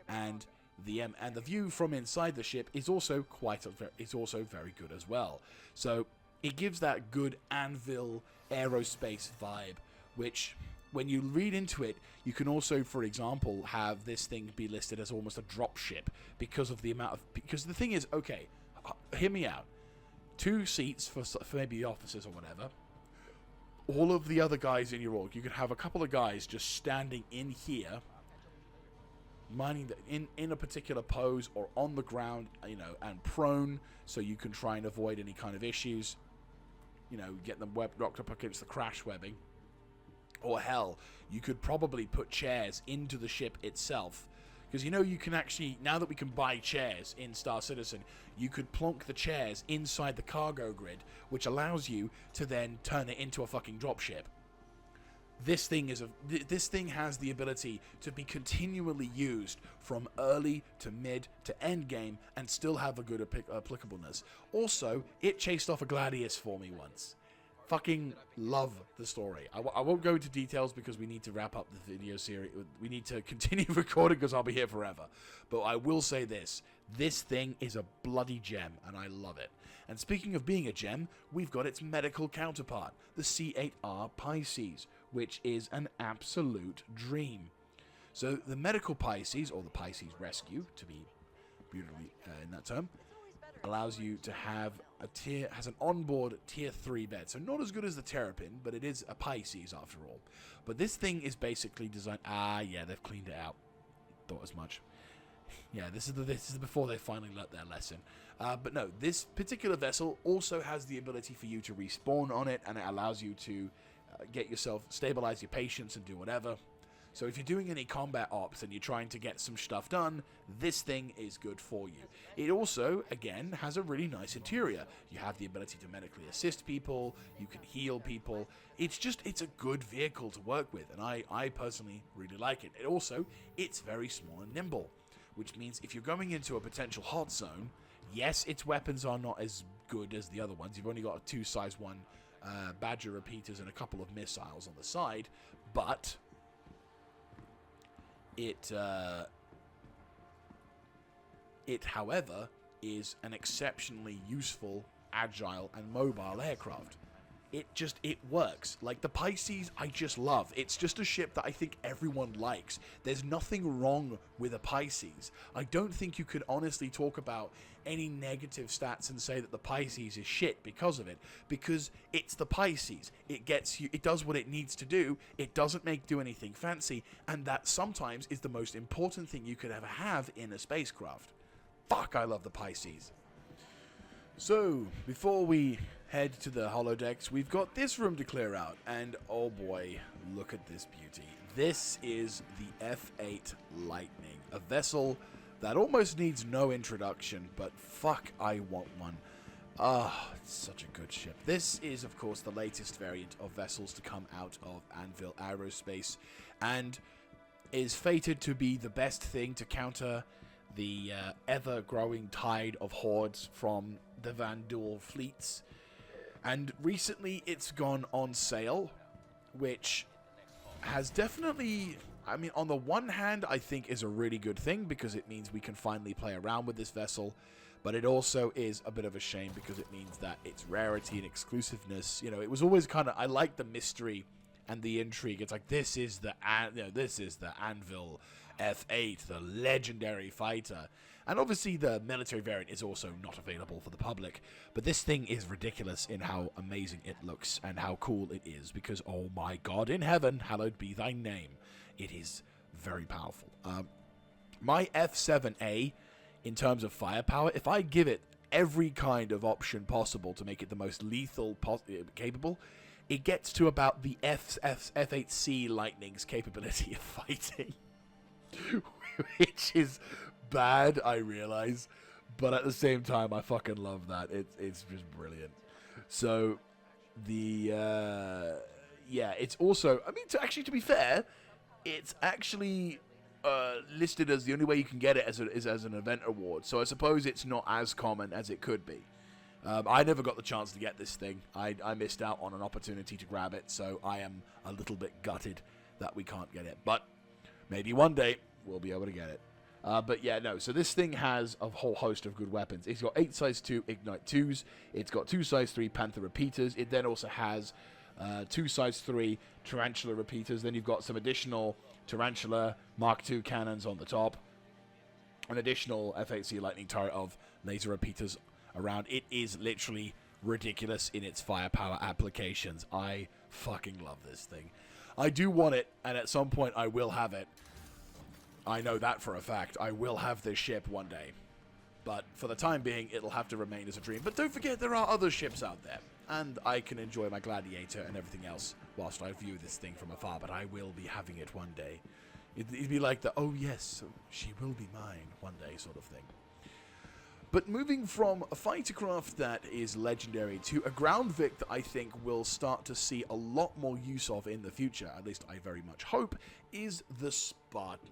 and the view from inside the ship is also very good as well. So it gives that good Anvil Aerospace vibe, which, when you read into it, you can also, for example, have this thing be listed as almost a drop ship because the thing is, okay, hear me out. 2 seats for maybe the officers or whatever. All of the other guys in your org, you could have a couple of guys just standing in here, minding that in a particular pose or on the ground, and prone, so you can try and avoid any kind of issues. Get them locked up against the crash webbing. Or hell, you could probably put chairs into the ship itself. Because you can actually, now that we can buy chairs in Star Citizen, you could plonk the chairs inside the cargo grid, which allows you to then turn it into a fucking dropship. this thing has the ability to be continually used from early to mid to end game and still have a good applicableness. Also, it chased off a Gladius for me once. Fucking love the story. I won't go into details because we need to wrap up the video series. We need to continue recording because I'll be here forever. But I will say this. This thing is a bloody gem, and I love it. And speaking of being a gem, we've got its medical counterpart, the C8R Pisces, which is an absolute dream. So the medical Pisces, or the Pisces Rescue, to be beautifully in that term, allows you to have has an onboard tier 3 bed. So not as good as the Terrapin, but it is a Pisces after all. But this thing is basically designed... yeah, they've cleaned it out. Thought as much. Yeah, this is before they finally learnt their lesson. But no, this particular vessel also has the ability for you to respawn on it, and it allows you to get yourself, stabilize your patience and do whatever. So if you're doing any combat ops and you're trying to get some stuff done, this thing is good for you. It also, again, has a really nice interior. You have the ability to medically assist people, you can heal people. It's a good vehicle to work with, and I personally really like it. It's very small and nimble, which means if you're going into a potential hot zone, yes, its weapons are not as good as the other ones. You've only got 2 size 1 Badger repeaters and a couple of missiles on the side, but... It, however, is an exceptionally useful, agile, and mobile aircraft. It works. Like the Pisces, I just love. It's just a ship that I think everyone likes. There's nothing wrong with a Pisces. I don't think you could honestly talk about any negative stats and say that the Pisces is shit because of it. Because it's the Pisces. It gets you. It does what it needs to do. It doesn't do anything fancy. And that sometimes is the most important thing you could ever have in a spacecraft. Fuck, I love the Pisces. So, before we head to the holodecks, we've got this room to clear out, and oh boy, look at this beauty. This is the F8 Lightning, a vessel that almost needs no introduction, but fuck, I want one. It's such a good ship. This is, of course, the latest variant of vessels to come out of Anvil Aerospace, and is fated to be the best thing to counter the ever-growing tide of hordes from the Vandal fleets. And recently it's gone on sale, which has definitely... I mean, on the one hand, I think is a really good thing because it means we can finally play around with this vessel, but it also is a bit of a shame because it means that its rarity and exclusiveness, it was always kind of... I like the mystery and the intrigue. It's like, this is the Anvil F8, the legendary fighter. And obviously the military variant is also not available for the public, but this thing is ridiculous in how amazing it looks and how cool it is, because oh my god in heaven, hallowed be thy name. It is very powerful. My F7A, in terms of firepower, if I give it every kind of option possible to make it the most lethal capable, it gets to about the F8C Lightning's capability of fighting. Which is bad, I realize, but at the same time, I fucking love that. It's just brilliant. So, it's also, I mean, to be fair, it's actually listed as the only way you can get it is as an event award. So I suppose it's not as common as it could be. I never got the chance to get this thing. I missed out on an opportunity to grab it, so I am a little bit gutted that we can't get it. But maybe one day we'll be able to get it. So this thing has a whole host of good weapons. It's got 8 size 2 Ignite 2s. It's got 2 size 3 Panther repeaters. It then also has 2 size 3 Tarantula repeaters. Then you've got some additional Tarantula Mark II cannons on the top. An additional F8C Lightning turret of laser repeaters around. It is literally ridiculous in its firepower applications. I fucking love this thing. I do want it, and at some point I will have it. I know that for a fact. I will have this ship one day. But for the time being, it'll have to remain as a dream. But don't forget, there are other ships out there. And I can enjoy my Gladiator and everything else whilst I view this thing from afar. But I will be having it one day. It'd be like the, oh yes, she will be mine one day sort of thing. But moving from a fighter craft that is legendary to a ground Vic that I think we'll start to see a lot more use of in the future, at least I very much hope, is the Spartan.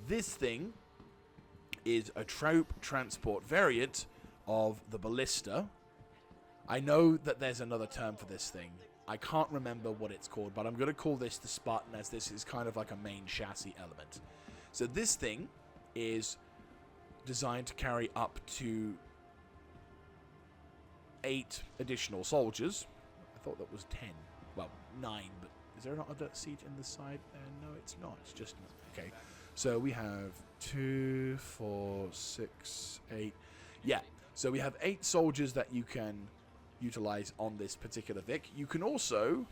This thing is a troop transport variant of the Ballista. I know that there's another term for this thing. I can't remember what it's called, but I'm going to call this the Spartan, as this is kind of like a main chassis element. So this thing is designed to carry up to 8 additional soldiers. I thought that was 10. Well, 9, but is there another seat in the side there? No, it's not. It's just... Okay. So we have 2, 4, 6, 8. Yeah. So we have 8 soldiers that you can utilize on this particular Vic. You can also...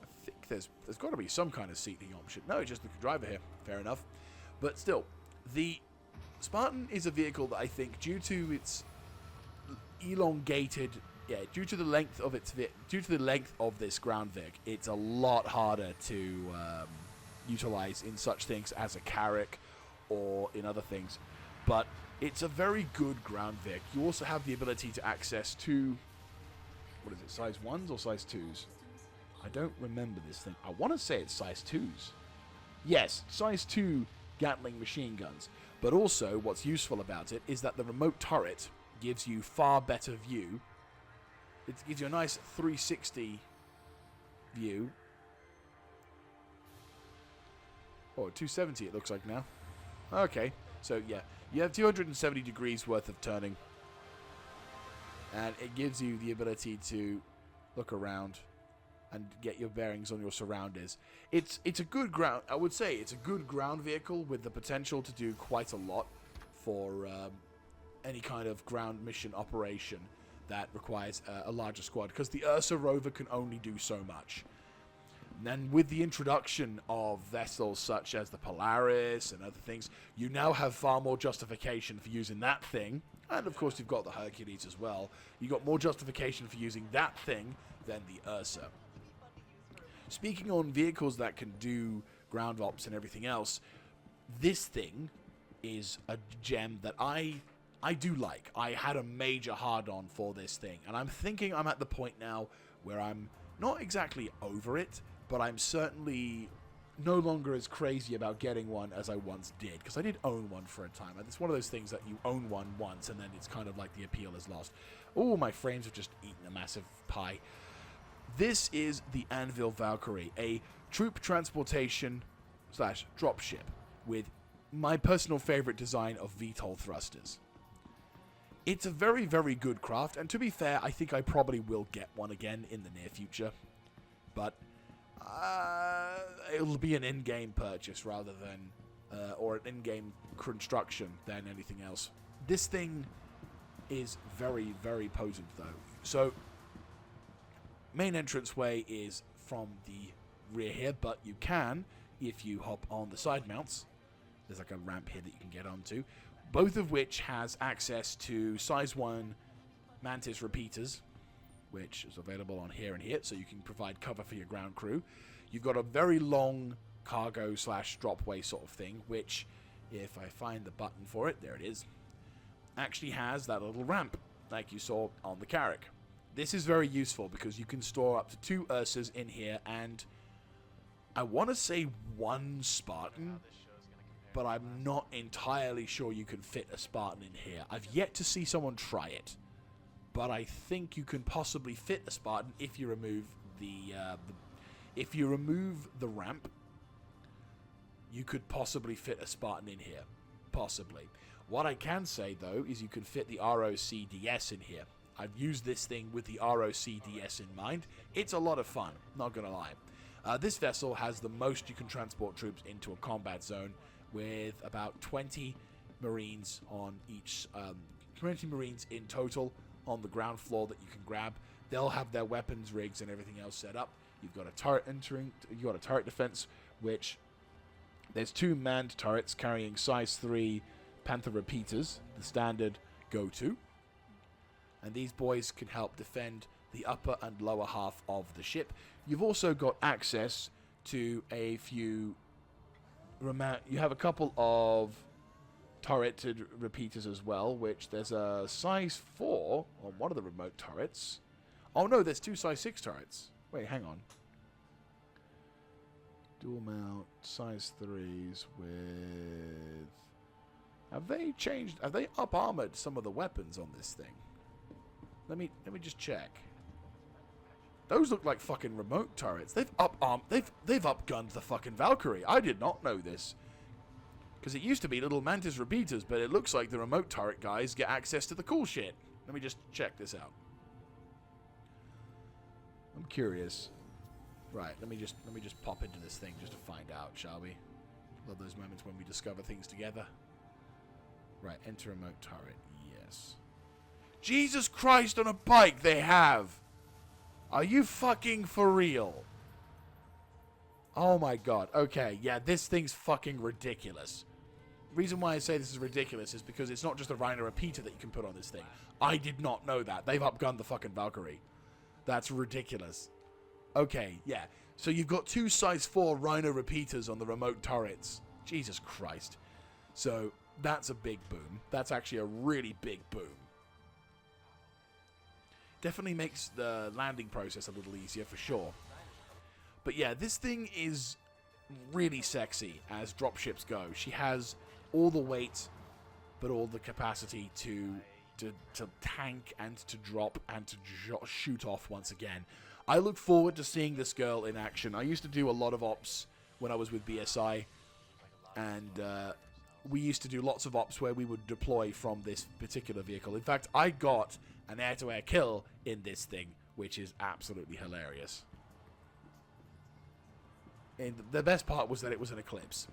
I think there's got to be some kind of seating option. No, just the driver here. Fair enough. But still, the Spartan is a vehicle that I think, due to its elongated, due to the length of this ground Vic, it's a lot harder to utilize in such things as a Carrack or in other things. But it's a very good ground Vic. You also have the ability to access 2, what is it, size 1s or size 2s? I don't remember this thing. I want to say it's size 2s. Yes, size 2 Gatling machine guns. But also, what's useful about it is that the remote turret gives you far better view. It gives you a nice 360 view. Oh, 270 it looks like now. Okay, so yeah, you have 270 degrees worth of turning. And it gives you the ability to look around and get your bearings on your surroundings. It's a good ground, I would say it's a good ground vehicle with the potential to do quite a lot for any kind of ground mission operation that requires a larger squad, because the Ursa rover can only do so much. And then with the introduction of vessels such as the Polaris and other things, you now have far more justification for using that thing. And of course you've got the Hercules as well. You've got more justification for using that thing than the Ursa. Speaking on vehicles that can do ground ops and everything else, this thing is a gem that I do like. I had a major hard-on for this thing, and I'm thinking I'm at the point now where I'm not exactly over it, but I'm certainly no longer as crazy about getting one as I once did, because I did own one for a time. It's one of those things that you own one once, and then it's kind of like the appeal is lost. Oh, my frames have just eaten a massive pie. This is the Anvil Valkyrie, a troop transportation / dropship with my personal favorite design of VTOL thrusters. It's a very, very good craft, and to be fair, I think I probably will get one again in the near future. But it'll be an in-game purchase rather than, or an in-game construction than anything else. This thing is very, very potent, though. So, main entranceway is from the rear here, but you can, if you hop on the side mounts, there's like a ramp here that you can get onto, both of which has access to size 1 Mantis repeaters, which is available on here and here, so you can provide cover for your ground crew. You've got a very long cargo / dropway sort of thing, which, if I find the button for it, there it is, actually has that little ramp, like you saw on the Carrack. This is very useful because you can store up to 2 Ursas in here, and I want to say 1 Spartan, but I'm not entirely sure you can fit a Spartan in here. I've yet to see someone try it, but I think you can possibly fit a Spartan if you remove the ramp. You could possibly fit a Spartan in here, possibly. What I can say though is you can fit the ROCDS in here. I've used this thing with the ROCDS in mind. It's a lot of fun, not gonna lie. This vessel has the most you can transport troops into a combat zone, with about 20 Marines on each, 20 Marines in total on the ground floor that you can grab. They'll have their weapons rigs and everything else set up. You've got a turret you've got a turret defense, which there's 2 manned turrets carrying size 3 Panther repeaters, the standard go-to. And these boys can help defend the upper and lower half of the ship. You've also got access to a few... You have a couple of turreted repeaters as well, which there's a size 4 on one of the remote turrets. Oh no, there's 2 size 6 turrets. Wait, hang on. Dual mount, size 3s with... Have they changed... Have they up-armored some of the weapons on this thing? Let me just check. Those look like fucking remote turrets. They've they've upgunned the fucking Valkyrie. I did not know this. Because it used to be little Mantis repeaters, but it looks like the remote turret guys get access to the cool shit. Let me just check this out. I'm curious. Right, let me just pop into this thing just to find out, shall we? Love those moments when we discover things together. Right, enter remote turret. Yes. Jesus Christ, on a bike they have! Are you fucking for real? Oh my god. Okay, yeah, this thing's fucking ridiculous. Reason why I say this is ridiculous is because it's not just a Rhino repeater that you can put on this thing. I did not know that. They've upgunned the fucking Valkyrie. That's ridiculous. Okay, yeah. So you've got 2 size 4 Rhino repeaters on the remote turrets. Jesus Christ. So that's a big boom. That's actually a really big boom. Definitely makes the landing process a little easier for sure. But yeah, this thing is really sexy as dropships go. She has all the weight, but all the capacity to tank and to drop and to shoot off once again. I look forward to seeing this girl in action. I used to do a lot of ops when I was with BSI, and we used to do lots of ops where we would deploy from this particular vehicle. In fact, I got an air-to-air kill in this thing, which is absolutely hilarious. And the best part was that it was an Eclipse.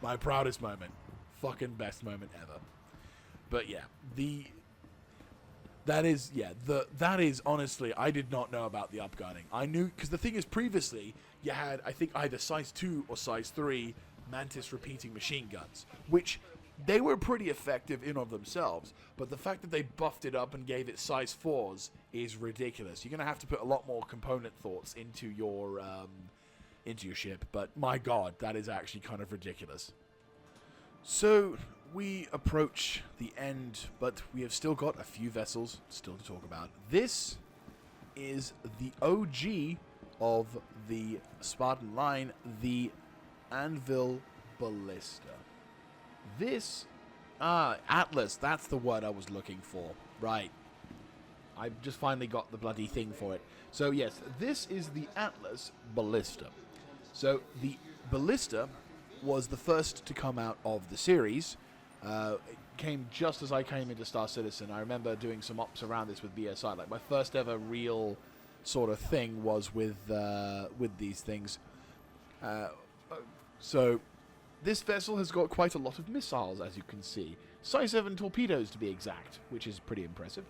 My proudest moment. Fucking best moment ever. But yeah, that is honestly, I did not know about the upgunning. I knew, because the thing is, previously you had, I think, either size 2 or size 3 Mantis repeating machine guns, which they were pretty effective in of themselves, but the fact that they buffed it up and gave it size 4s is ridiculous. You're going to have to put a lot more component thoughts into your ship, but my god, that is actually kind of ridiculous. So we approach the end, but we have still got a few vessels still to talk about. This is the OG of the Spartan line, the Anvil Ballista. This, Atlas, that's the word I was looking for. Right. I just finally got the bloody thing for it. So yes, this is the Atlas Ballista. So the Ballista was the first to come out of the series. It came just as I came into Star Citizen. I remember doing some ops around this with BSI. Like my first ever real sort of thing was with these things. So this vessel has got quite a lot of missiles, as you can see. Size 7 torpedoes, to be exact, which is pretty impressive.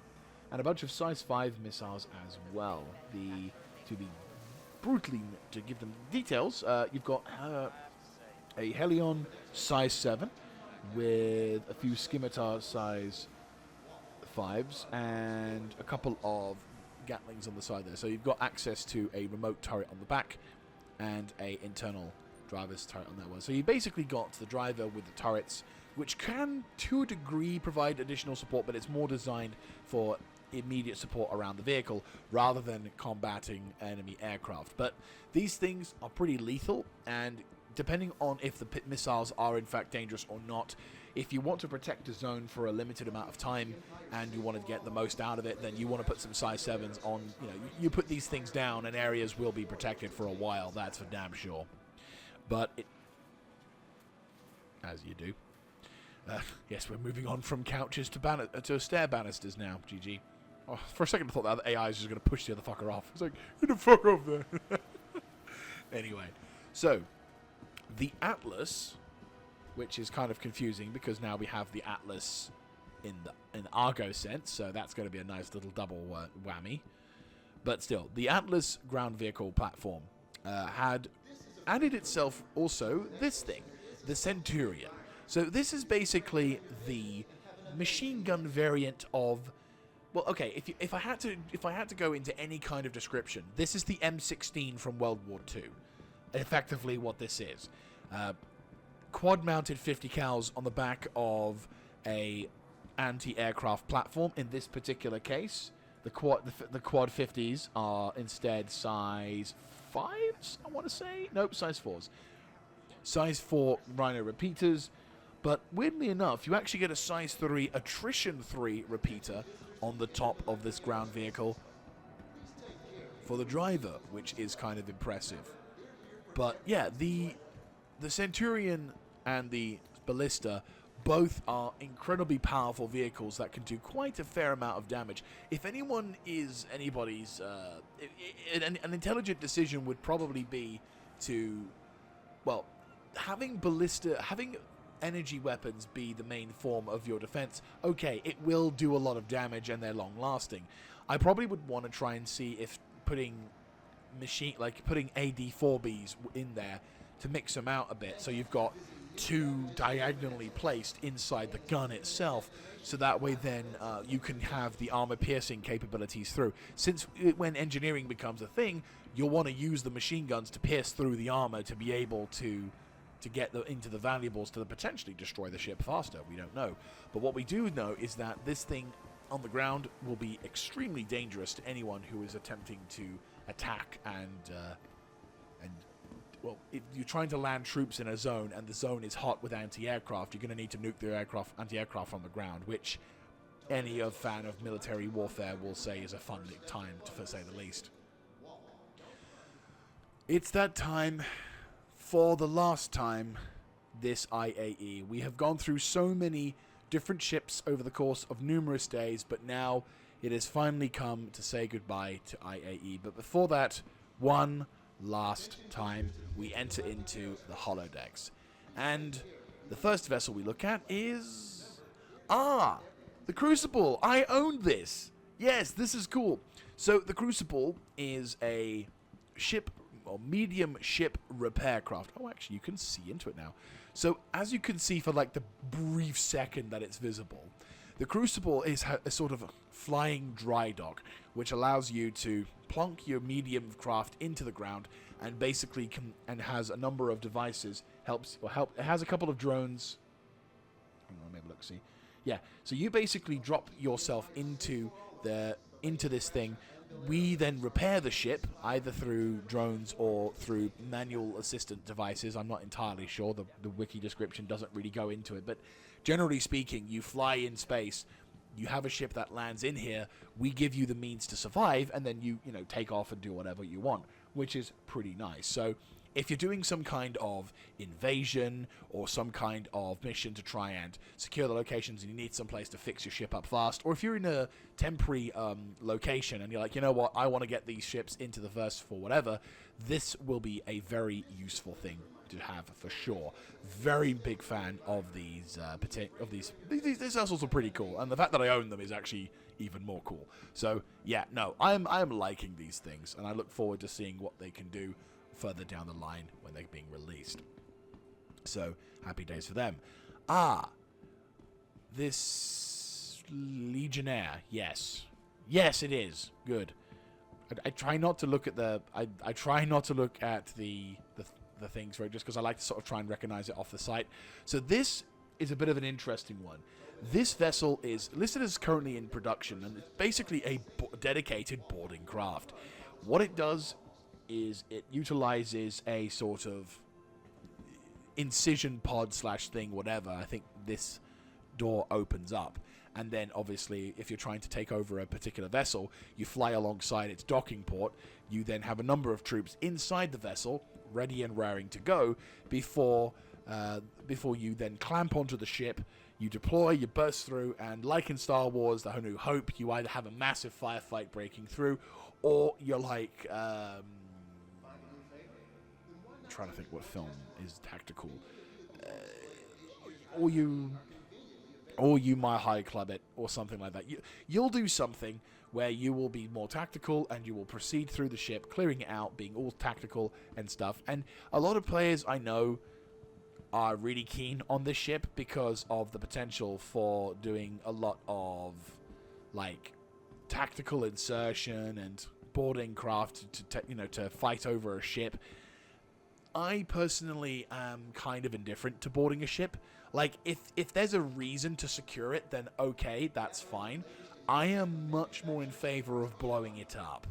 And a bunch of size 5 missiles as well. To give them details, you've got a Helion size 7 with a few Scimitar size 5s and a couple of Gatlings on the side there. So you've got access to a remote turret on the back and a internal driver's turret on that one. So you basically got the driver with the turrets, which can, to a degree, provide additional support, but it's more designed for immediate support around the vehicle rather than combating enemy aircraft. But these things are pretty lethal, and depending on if the missiles are in fact dangerous or not, if you want to protect a zone for a limited amount of time and you want to get the most out of it, then you want to put some size 7s on. You put these things down and areas will be protected for a while, that's for damn sure. But as you do. Yes, we're moving on from couches to stair banisters now, GG. Oh, for a second I thought that the AI is just going to push the other fucker off. It's like, get the fuck off there. Anyway, so the Atlas, which is kind of confusing because now we have the Atlas in Argo sense, so that's going to be a nice little double whammy. But still, the Atlas ground vehicle platform had added itself also this thing, the Centurion. So this is basically the machine gun variant of, well, okay, if I had to go into any kind of description, this is the M16 from World War II. Effectively, what this is. quad-mounted 50 cals on the back of a anti-aircraft platform. In this particular case, the quad 50s are instead size 5s, I want to say. Nope, size 4s. Size 4 Rhino repeaters. But weirdly enough, you actually get a size 3 attrition 3 repeater on the top of this ground vehicle for the driver, which is kind of impressive. But yeah, the Centurion and the Ballista both are incredibly powerful vehicles that can do quite a fair amount of damage. If anyone is anybody's... an intelligent decision would probably be to... Well, having energy weapons be the main form of your defense, okay, it will do a lot of damage and they're long-lasting. I probably would want to try and see if putting AD4Bs in there to mix them out a bit, so you've got 2 diagonally placed inside the gun itself, so that way then you can have the armor-piercing capabilities through. Since when engineering becomes a thing, you'll want to use the machine guns to pierce through the armor to be able to get into the valuables to potentially destroy the ship faster. We don't know. But what we do know is that this thing on the ground will be extremely dangerous to anyone who is attempting to attack and well, if you're trying to land troops in a zone and the zone is hot with anti-aircraft, you're going to need to nuke the anti-aircraft on the ground, which any fan of military warfare will say is a fun time, to say the least. It's that time. For the last time this IAE. We have gone through so many different ships over the course of numerous days, but now it has finally come to say goodbye to IAE. But before that, one last time, we enter into the holodecks. And the first vessel we look at is... the Crucible! I own this! Yes, this is cool. So the Crucible is a ship, or medium ship repair craft. Oh, actually, you can see into it now. So as you can see for like the brief second that it's visible, the Crucible is a sort of flying dry dock, which allows you to plonk your medium craft into the ground and basically and has a number of devices. It has a couple of drones. Hang on, maybe look, see. Yeah, so you basically drop yourself into this thing. We then repair the ship, either through drones or through manual assistant devices. I'm not entirely sure. The wiki description doesn't really go into it. But generally speaking, you fly in space. You have a ship that lands in here. We give you the means to survive, and then you take off and do whatever you want, which is pretty nice. So if you're doing some kind of invasion or some kind of mission to try and secure the locations and you need some place to fix your ship up fast, or if you're in a temporary location and you're like, you know what, I want to get these ships into the verse for whatever, this will be a very useful thing to have for sure. Very big fan of these these vessels are pretty cool, and the fact that I own them is actually even more cool. So yeah, no, I'm liking these things, and I look forward to seeing what they can do further down the line when they're being released. So happy days for them. This Legionnaire, yes it is good. I try not to look at the the things, right, just because I like to sort of try and recognize it off the site. So this is a bit of an interesting one. This vessel is listed as currently in production, and it's basically a dedicated boarding craft. What it does is it utilizes a sort of incision pod / thing, whatever. I think this door opens up, and then obviously if you're trying to take over a particular vessel, you fly alongside its docking port. You then have a number of troops inside the vessel ready and raring to go before you then clamp onto the ship. You deploy, you burst through, and like in Star Wars The New Hope, you either have a massive firefight breaking through, or you're like I'm trying to think what film is tactical, or you Mile High Club it, or something like that. You'll do something where you will be more tactical, and you will proceed through the ship, clearing it out, being all tactical and stuff. And a lot of players I know are really keen on this ship because of the potential for doing a lot of like tactical insertion and boarding craft to fight over a ship. I personally am kind of indifferent to boarding a ship. Like, if there's a reason to secure it, then okay, that's fine. I am much more in favor of blowing it up.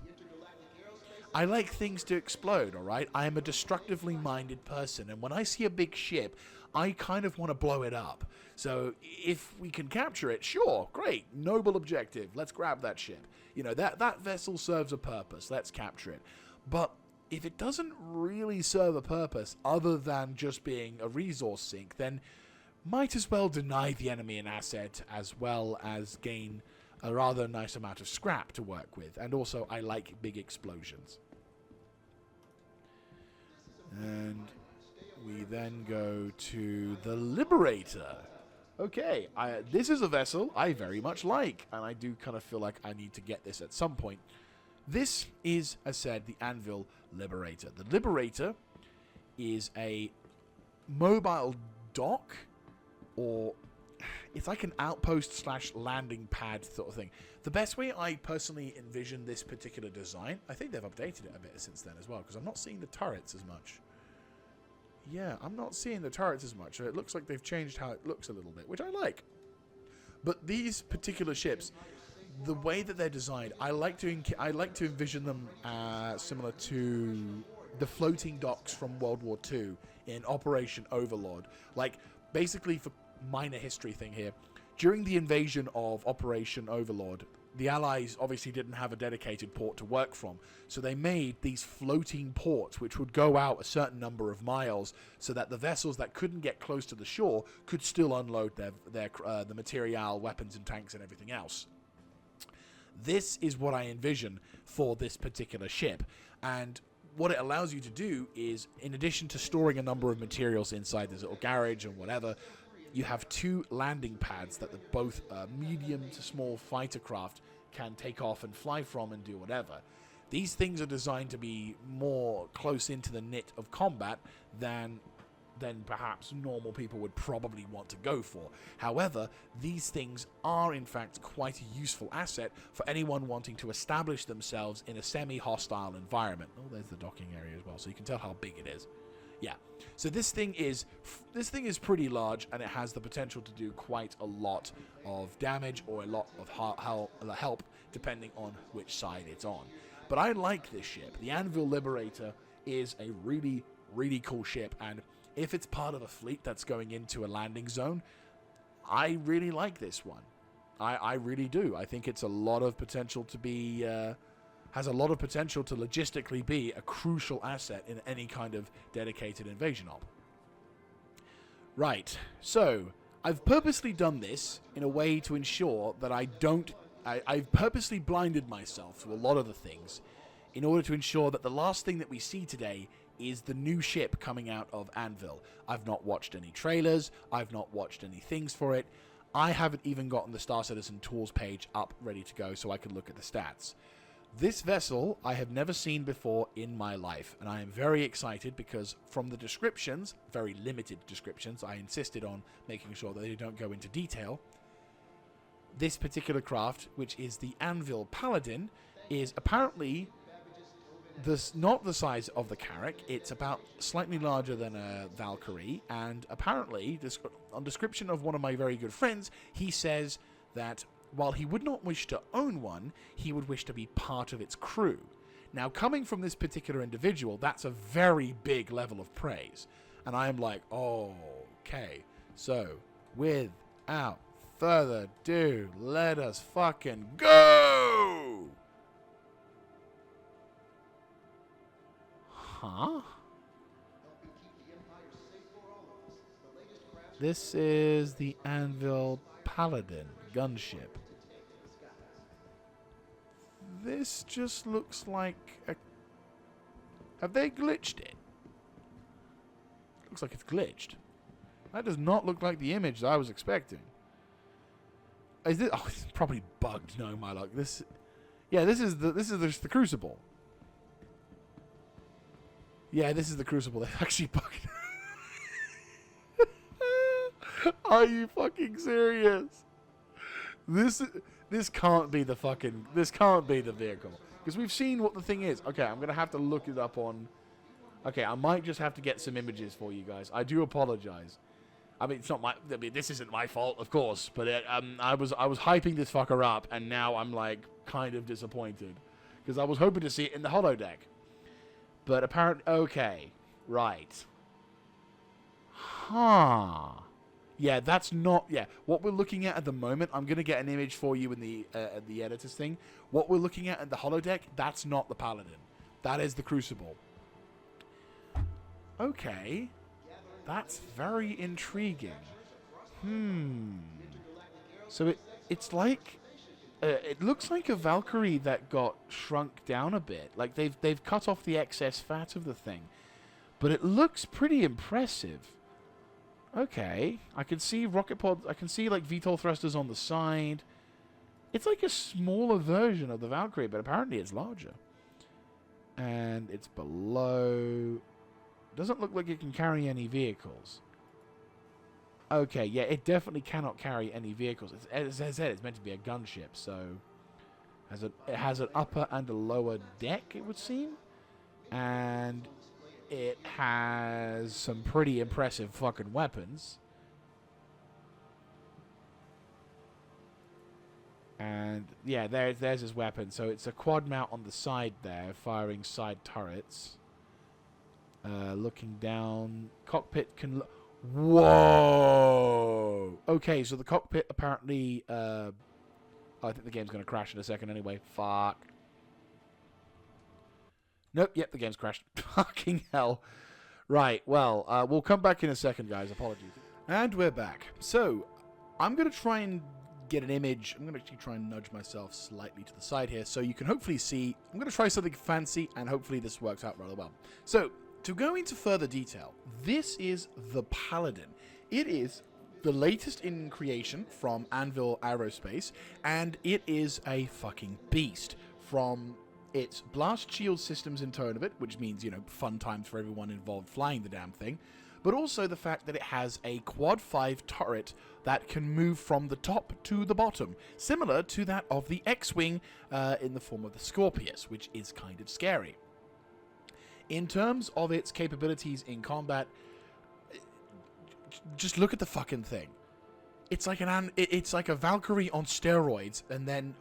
I like things to explode, alright? I am a destructively minded person, and when I see a big ship, I kind of want to blow it up. So, if we can capture it, sure, great, noble objective, let's grab that ship. You know, that vessel serves a purpose, let's capture it. But if it doesn't really serve a purpose other than just being a resource sink, then might as well deny the enemy an asset as well as gain a rather nice amount of scrap to work with. And also, I like big explosions. And we then go to the Liberator. Okay, this is a vessel I very much like, and I do kind of feel like I need to get this at some point. This is, as said, the Anvil Liberator. The Liberator is a mobile dock, or it's like an outpost / landing pad sort of thing. The best way I personally envision this particular design, I think they've updated it a bit since then as well, because I'm not seeing the turrets as much. Yeah, I'm not seeing the turrets as much. So it looks like they've changed how it looks a little bit, which I like. But these particular ships, the way that they're designed, I like to envision them similar to the floating docks from World War II in Operation Overlord. Like, basically, for minor history thing here, during the invasion of Operation Overlord, the Allies obviously didn't have a dedicated port to work from, so they made these floating ports which would go out a certain number of miles so that the vessels that couldn't get close to the shore could still unload the material, weapons and tanks and everything else. This is what I envision for this particular ship, and what it allows you to do is, in addition to storing a number of materials inside this little garage and whatever, you have 2 landing pads that both medium to small fighter craft can take off and fly from and do whatever. These things are designed to be more close into the knit of combat than perhaps normal people would probably want to go for. However, these things are in fact quite a useful asset for anyone wanting to establish themselves in a semi-hostile environment. Oh, there's the docking area as well, so you can tell how big it is. Yeah, so this thing is pretty large, and it has the potential to do quite a lot of damage or a lot of help, depending on which side it's on. But I like this ship. The Anvil Liberator is a really, really cool ship, and if it's part of a fleet that's going into a landing zone, I really like this one. I really do. I think it's a lot of potential to be... has a lot of potential to logistically be a crucial asset in any kind of dedicated invasion op. Right, so I've purposely done this in a way to ensure that I've purposely blinded myself to a lot of the things in order to ensure that the last thing that we see today is the new ship coming out of Anvil. I've not watched any trailers, I've not watched any things for it, I haven't even gotten the Star Citizen Tools page up ready to go so I can look at the stats. This vessel I have never seen before in my life, and I am very excited because from the descriptions, very limited descriptions, I insisted on making sure that they don't go into detail. This particular craft, which is the Anvil Paladin, is apparently not the size of the Carrack. It's about slightly larger than a Valkyrie, and apparently, on description of one of my very good friends, he says that while he would not wish to own one, he would wish to be part of its crew. Now, coming from this particular individual, that's a very big level of praise. And I am like, oh, okay. So, without further ado, let us fucking go! Huh? This is the Anvil Paladin gunship. This just looks like a... Have they glitched it? Looks like it's glitched. That does not look like the image that I was expecting. Is this... Oh, it's probably bugged, knowing my luck. This... Yeah, this is the Crucible. Yeah, this is the Crucible. They actually bugged. Are you fucking serious? This can't be the vehicle, because we've seen what the thing is. Okay, I'm gonna have to look it up on Okay, I might just have to get some images for you guys. I do apologize. I mean, it's not my. I mean, this isn't my fault, of course. But I was hyping this fucker up, and now I'm like kind of disappointed because I was hoping to see it in the holodeck. But apparently, okay, right. Huh. Yeah, that's not... Yeah, what we're looking at the moment, I'm going to get an image for you in the editor's thing. What we're looking at the holodeck, that's not the Paladin. That is the Crucible. Okay. That's very intriguing. So it's like... it looks like a Valkyrie that got shrunk down a bit. Like, they've cut off the excess fat of the thing. But it looks pretty impressive. Okay, I can see rocket pods. I can see like VTOL thrusters on the side. It's like a smaller version of the Valkyrie, but apparently it's larger. And it's below. Doesn't look like it can carry any vehicles. Okay, yeah, it definitely cannot carry any vehicles. As I said, it's meant to be a gunship, so it has an upper and a lower deck, it would seem, and it has some pretty impressive fucking weapons. And yeah, there's his weapon. So it's a quad mount on the side there, firing side turrets. Looking down, cockpit can. Whoa! Okay, so the cockpit apparently. I think the game's going to crash in a second anyway. Fuck. Nope, yep, the game's crashed. Fucking hell. Right, well, we'll come back in a second, guys. Apologies. And we're back. So, I'm going to try and get an image. I'm going to actually try and nudge myself slightly to the side here so you can hopefully see. I'm going to try something fancy, and hopefully this works out rather well. So, to go into further detail, this is the Paladin. It is the latest in creation from Anvil Aerospace, and it is a fucking beast. From its blast shield systems in turn of it, which means, you know, fun times for everyone involved flying the damn thing, but also the fact that it has a quad 5 turret that can move from the top to the bottom, similar to that of the X-Wing in the form of the Scorpius, which is kind of scary. In terms of its capabilities in combat, just look at the fucking thing. It's like it's like a Valkyrie on steroids, and then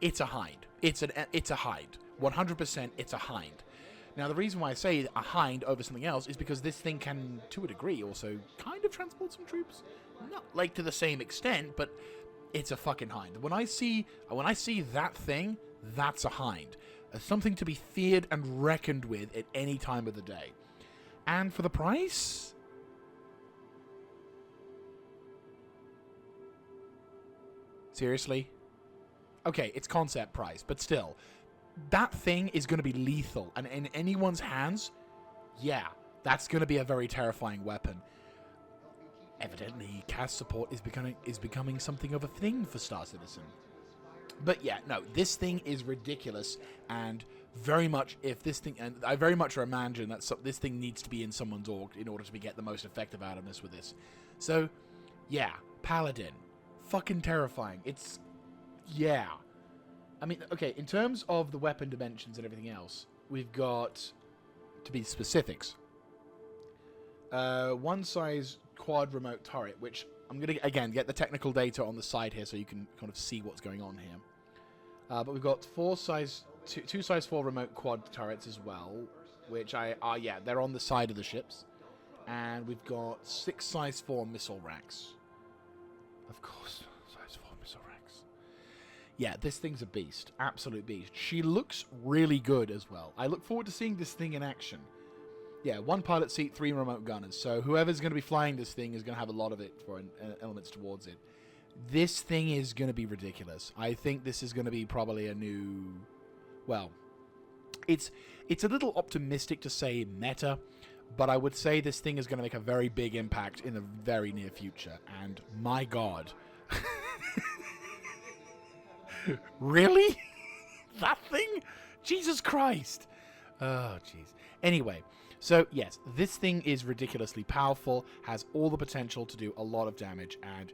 it's a Hind. It's a Hind. 100% it's a Hind. Now, the reason why I say a Hind over something else is because this thing can, to a degree, also kind of transport some troops. Not like to the same extent, but it's a fucking Hind. When I see that thing, that's a Hind. Something to be feared and reckoned with at any time of the day. And for the price? Seriously? Okay, it's concept price, but still. That thing is going to be lethal, and in anyone's hands, yeah, that's going to be a very terrifying weapon. Evidently, cast support is becoming something of a thing for Star Citizen. But yeah, no, this thing is ridiculous, and very much and I very much imagine that this thing needs to be in someone's org in order to get the most effective out of this with this. So, yeah, Paladin, fucking terrifying. Yeah. I mean, okay, in terms of the weapon dimensions and everything else, we've got, to be specifics, one size quad remote turret, which I'm going to, again, get the technical data on the side here so you can kind of see what's going on here. But we've got two size 4 remote quad turrets as well, which yeah, they're on the side of the ships. And we've got 6 size 4 missile racks. Of course, size 4 missile racks. Yeah, this thing's a beast. Absolute beast. She looks really good as well. I look forward to seeing this thing in action. Yeah, 1 pilot seat, 3 remote gunners. So whoever's going to be flying this thing is going to have a lot of it for elements towards it. This thing is going to be ridiculous. I think this is going to be probably a new... Well, it's a little optimistic to say meta, but I would say this thing is going to make a very big impact in the very near future. And my God. Really? That thing? Jesus Christ. Oh, jeez. Anyway, so yes, this thing is ridiculously powerful, has all the potential to do a lot of damage, and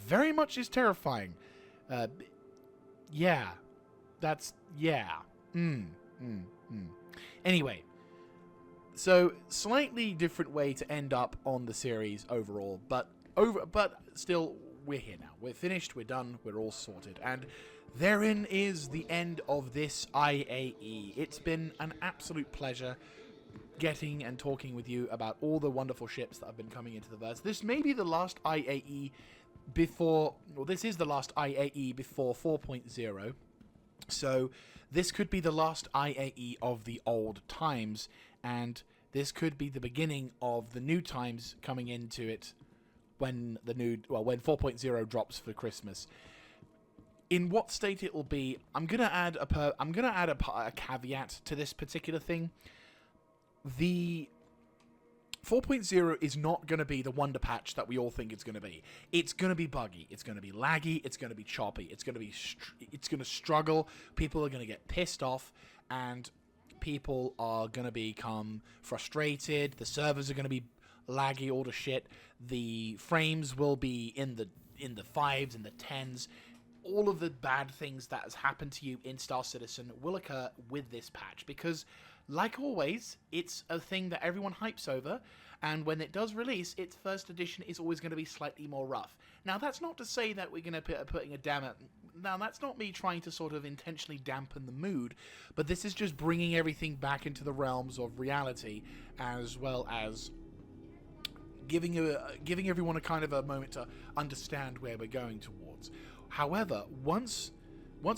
very much is terrifying. Yeah. That's... Yeah. Anyway, So, slightly different way to end up on the series overall, but still, we're here now. We're finished, we're done, we're all sorted. And therein is the end of this IAE. It's been an absolute pleasure getting and talking with you about all the wonderful ships that have been coming into the verse. This may be the last IAE before... Well, this is the last IAE before 4.0. So, this could be the last IAE of the old times, and this could be the beginning of the new times coming into it when when 4.0 drops for Christmas. In what state it will be, I'm gonna add a caveat to this particular thing. The 4.0 is not going to be the wonder patch that we all think it's going to be. It's going to be buggy. It's going to be laggy. It's going to be choppy. It's going to struggle. People are going to get pissed off, and people are going to become frustrated. The servers are going to be laggy, all the shit. The frames will be in the 5s and the 10s. All of the bad things that has happened to you in Star Citizen will occur with this patch, because like always, it's a thing that everyone hypes over, and when it does release, its first edition is always going to be slightly more rough. Now, that's not to say that we're going to putting a Now, that's not me trying to sort of intentionally dampen the mood, but this is just bringing everything back into the realms of reality, as well as giving everyone a kind of a moment to understand where we're going towards. However, once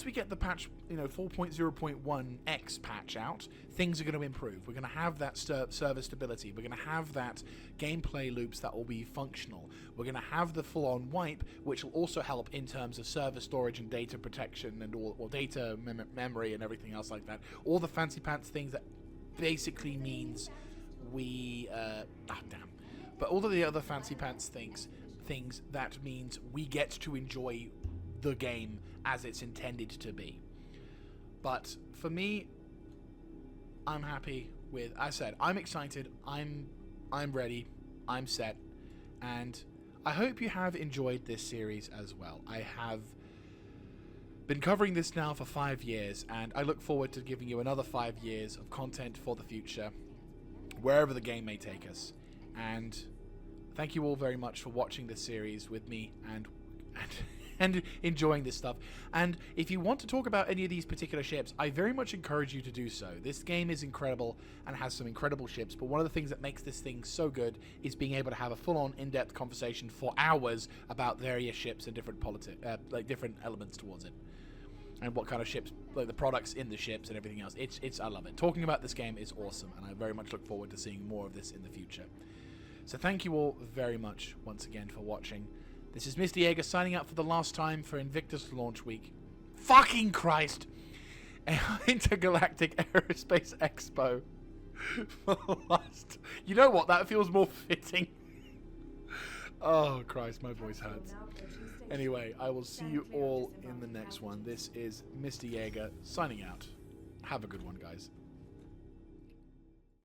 we get the patch, 4.0.1x patch out, things are going to improve. We're going to have that server stability. We're going to have that gameplay loops that will be functional. We're going to have the full-on wipe, which will also help in terms of server storage and data protection and all data memory and everything else like that. All the fancy pants things that basically means we... But all of the other fancy pants things that means we get to enjoy the game as it's intended to be. But for me, I'm happy with... I said, I'm excited, I'm ready, I'm set, and I hope you have enjoyed this series as well. I have been covering this now for 5 years, and I look forward to giving you another 5 years of content for the future, wherever the game may take us. And thank you all very much for watching this series with me and enjoying this stuff. And if you want to talk about any of these particular ships, I very much encourage you to do so. This game is incredible and has some incredible ships, but one of the things that makes this thing so good is being able to have a full-on in-depth conversation for hours about various ships and different different elements towards it, and what kind of ships, like the products in the ships and everything else. I love it. Talking about this game is awesome, and I very much look forward to seeing more of this in the future. So thank you all very much once again for watching. This is Mr. Jaeger signing out for the last time for Invictus Launch Week. Fucking Christ! Intergalactic Aerospace Expo. For the last... You know what? That feels more fitting. Oh, Christ, my voice hurts. Anyway, I will see you all in the next one. This is Mr. Jaeger signing out. Have a good one, guys.